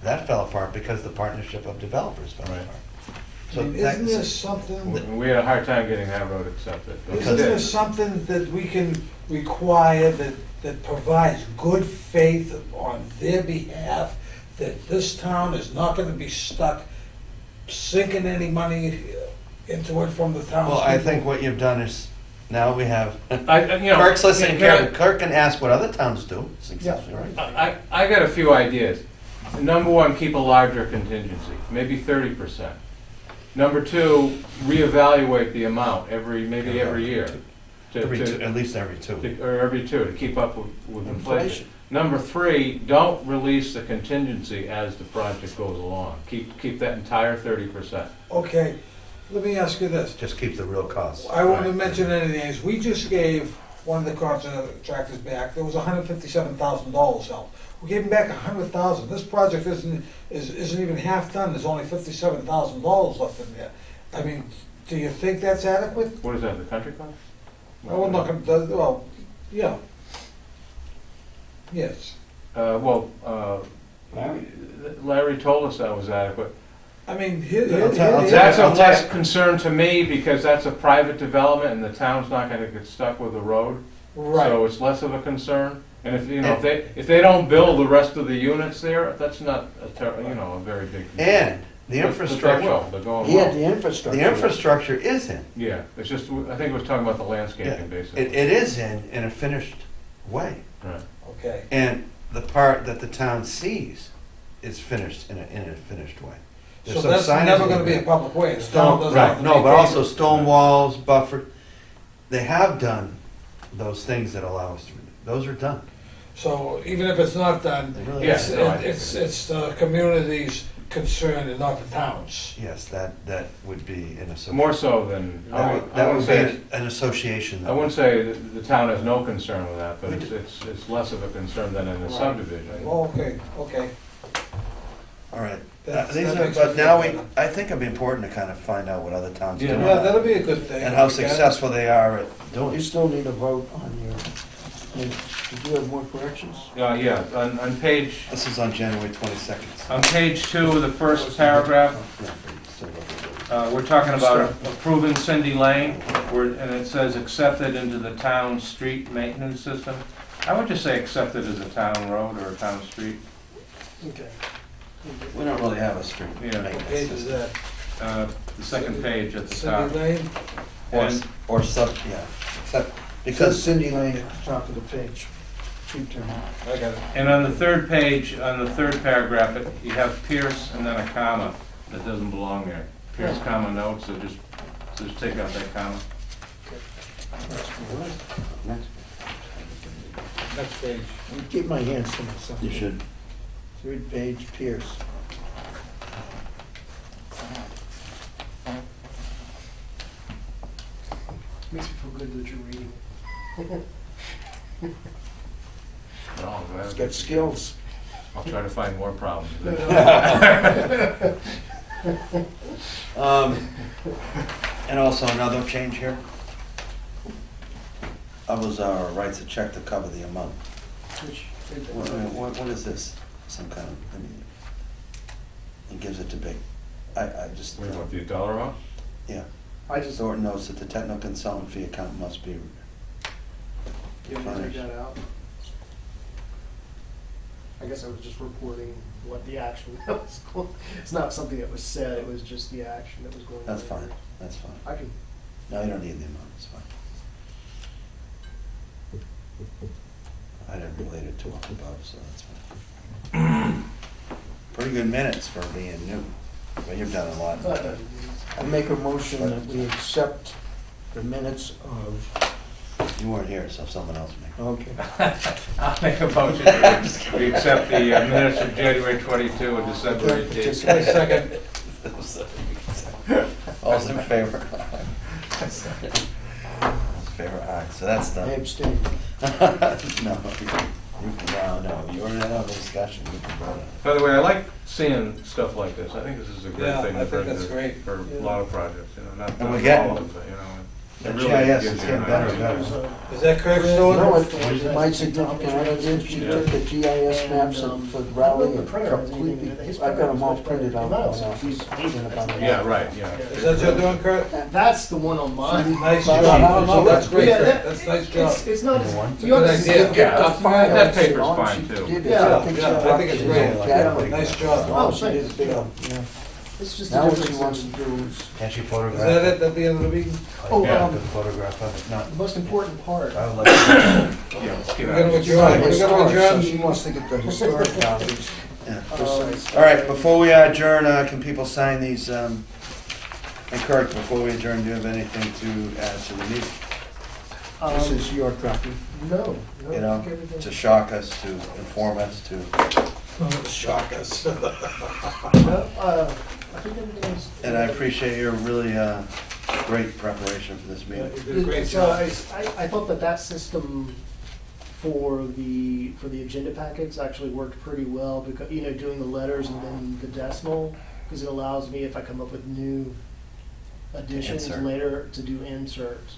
That fell apart because the partnership of developers fell Right. apart. I So mean, that- isn't there something, that- And we had a hard time getting that road accepted. but we isn't there did. something that we can require that provides good faith on their behalf, that this town is not gonna be stuck sinking any money into it from the town? Well, I think what you've done is, now we have, You know, Kirk's listening, can I- Kirk can ask what other towns do successfully, right? I got a few ideas. Number one, keep a larger contingency, maybe 30%. Number two, reevaluate the amount maybe every year. At least every two. Or every two, to keep up with inflation. Inflation. Number three, don't release the contingency as the project goes along. Keep that entire 30%. Okay, let me ask you this. Just keep the real costs. I won't mention any names. We just gave one of the contractors back, there was $157,000 held. We gave him back $100,000. This project isn't even half done, there's only $57,000 left in there. I mean, do you think that's adequate? What is that, the country club? Oh, I'm not gonna, well, yeah. Yes. Larry told us that was adequate. I mean, I'll tell That's I'll of tell less you- concern to me because that's a private development and the town's not gonna get stuck with the road. So right. it's less of a concern. And if they don't build the rest of the units there, that's not a very big concern. And the But they infrastructure, will, they're going He had well. the infrastructure. the infrastructure is in. Yeah, it's just, I think it was talking about the Yeah. landscaping basically. It is in a finished way. Right. Okay. And the part that the town sees is finished in a finished way. There's So some that's signage never in gonna be there. a public way. The town Stone, doesn't have right, to no, but maintain also it. stone walls, buffer. They have done those things that allow us to, those are done. So even if it's not done, They really Yes. are. no, I think it's the community's concern and not the town's. Yes, that would be in a. More so than, I That wouldn't would say, be an association. I wouldn't say that the town has no concern with that, but We it's less of a concern than in a Right. subdivision. Oh, okay, okay. All right. That These are, makes me but now feel better. I think it'd be important to kind of find out what other towns do. Yeah. Yeah, that'll be a good thing. And how Okay. successful they are at doing You it. still need a vote on your, did you have more corrections? Yeah, on page, This is on January 22nd. on page 2 of the first paragraph, we're talking about approving Cindy Lane, and it says accepted into the town street maintenance system. I would just say accepted as a town road or a town street. Okay. We don't really have a street Yeah. What maintenance page is system. that? The second page at the top. Cindy Lane? And- Or sub, yeah, except, Because because, Cindy Lane at the top of the page. Keep turning. I got it. And on the third page, on the third paragraph, you have Pierce and then a comma that doesn't belong there. Pierce, comma, notes, so just take out that comma. Next page. I keep my hands to myself. you should, Third page, Pierce. Makes me feel good that you're reading. Well, I'm glad He's I got did. skills. I'll try to find more problems. and also another change here. Others are rights to check to cover the amount. Which, What is this? Some kind of, I mean, it gives it to big. I just, Wait, what, the dollar amount? yeah. I just, Thornton notes that the technical consultant fee account must be, you want to take that out? I guess I was just reporting what the action that was going, it's not something that was said, it was just the action that was going on. that's fine, that's fine. I can, No, you don't need the amount, it's fine. I didn't relate it to up above, so that's fine. Pretty good minutes for being new, but you've done a lot. I make a motion that we accept the minutes of, You weren't here, so someone else may. okay. I'll make a motion to we accept the minutes of January 22 and December 18. Wait a second. All's in favor? All's in favor, aye, so that's I done. abstain. No, you already had a discussion, you can vote on it. By the way, I like seeing stuff like this. I think this is a great Yeah, thing I to think bring that's great. for a Yeah. lot of projects, you know, not And we're all getting- of it, you know. The really GIS gives is you getting an better idea. and better. Is that correct, You know Stuart? what, my significant other did, she Yeah. took the GIS maps for Raleigh and completely, I've got them all printed out in my office in about a Yeah, month. right, yeah. Is that your doing, Kurt? That's the one on mine. Nice But job. I don't know, That's great, Yeah, Kurt. that- That's nice job. It's not, The one? you Good understand. idea. Get the Yeah, files, that paper's you know, fine, she too. did it. Yeah, I think she yeah, I think it's dropped great. it in Academy. Nice job. Oh, she did a big one, yeah. It's just a Now what difference she wants to in- do is, Can't you Is photograph? that it at the end of the meeting? Oh, Yeah. Good photograph of it, not, The most important part. I would like to, Yeah, let's get We're out gonna of here. she's not adjourn, we're gonna historic, so adjourn. she wants to get the historic copies. yeah. Precise. All right, before we adjourn, can people sign these, and Kirk, before we adjourn, do you have anything to add to the meeting? This is your copy. No, no. You know, I think everything- to shock us, to inform us, to, Shock us. No, I think everything is. and I appreciate your really, great preparation for this You meeting. did a great So job. I thought that system for the agenda packets actually worked pretty well because, you know, doing the letters and then the decimal, because it allows me, if I come up with new additions Insert. later, to do inserts.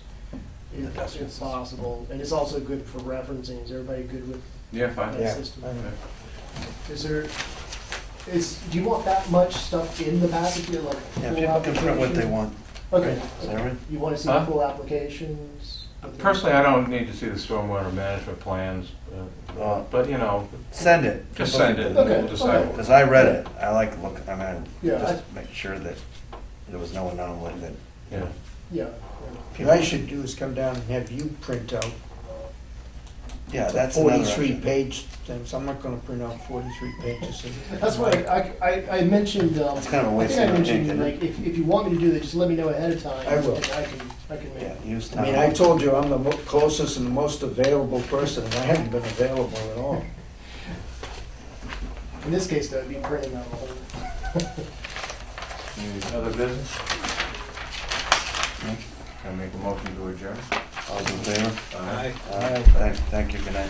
The If decimals. possible, and it's also good for referencing. Is everybody good with Yeah, fine. that Yeah. system? Okay. Do you want that much stuff in the packet here, like? Yeah, full people can print what they application? want. Okay. Right. Is that right? You wanna see Huh? the full applications? Personally, I don't need to see the stormwater management plans, but, you know, Send it. just send it and Okay, we'll decide. okay. Because I read it, I like, look, I mean, Yeah, just make sure that there was no anomaly that, you know. Yeah. What I should do is come down and have you print out Yeah, the that's another 43 option. page things. I'm not gonna print out 43 pages. That's why I mentioned, It's kind of a I waste think I of ink, mentioned, isn't like, it? if you want me to do that, just let me know ahead of time. I will. And I can make Yeah, it. use I time. mean, I told you I'm the closest and the most available person, and I haven't been available at all. In this case, though, it'd be printing out a whole. Any other business? Can I make a motion to adjourn? All those in favor? Aye. Thank you, good night.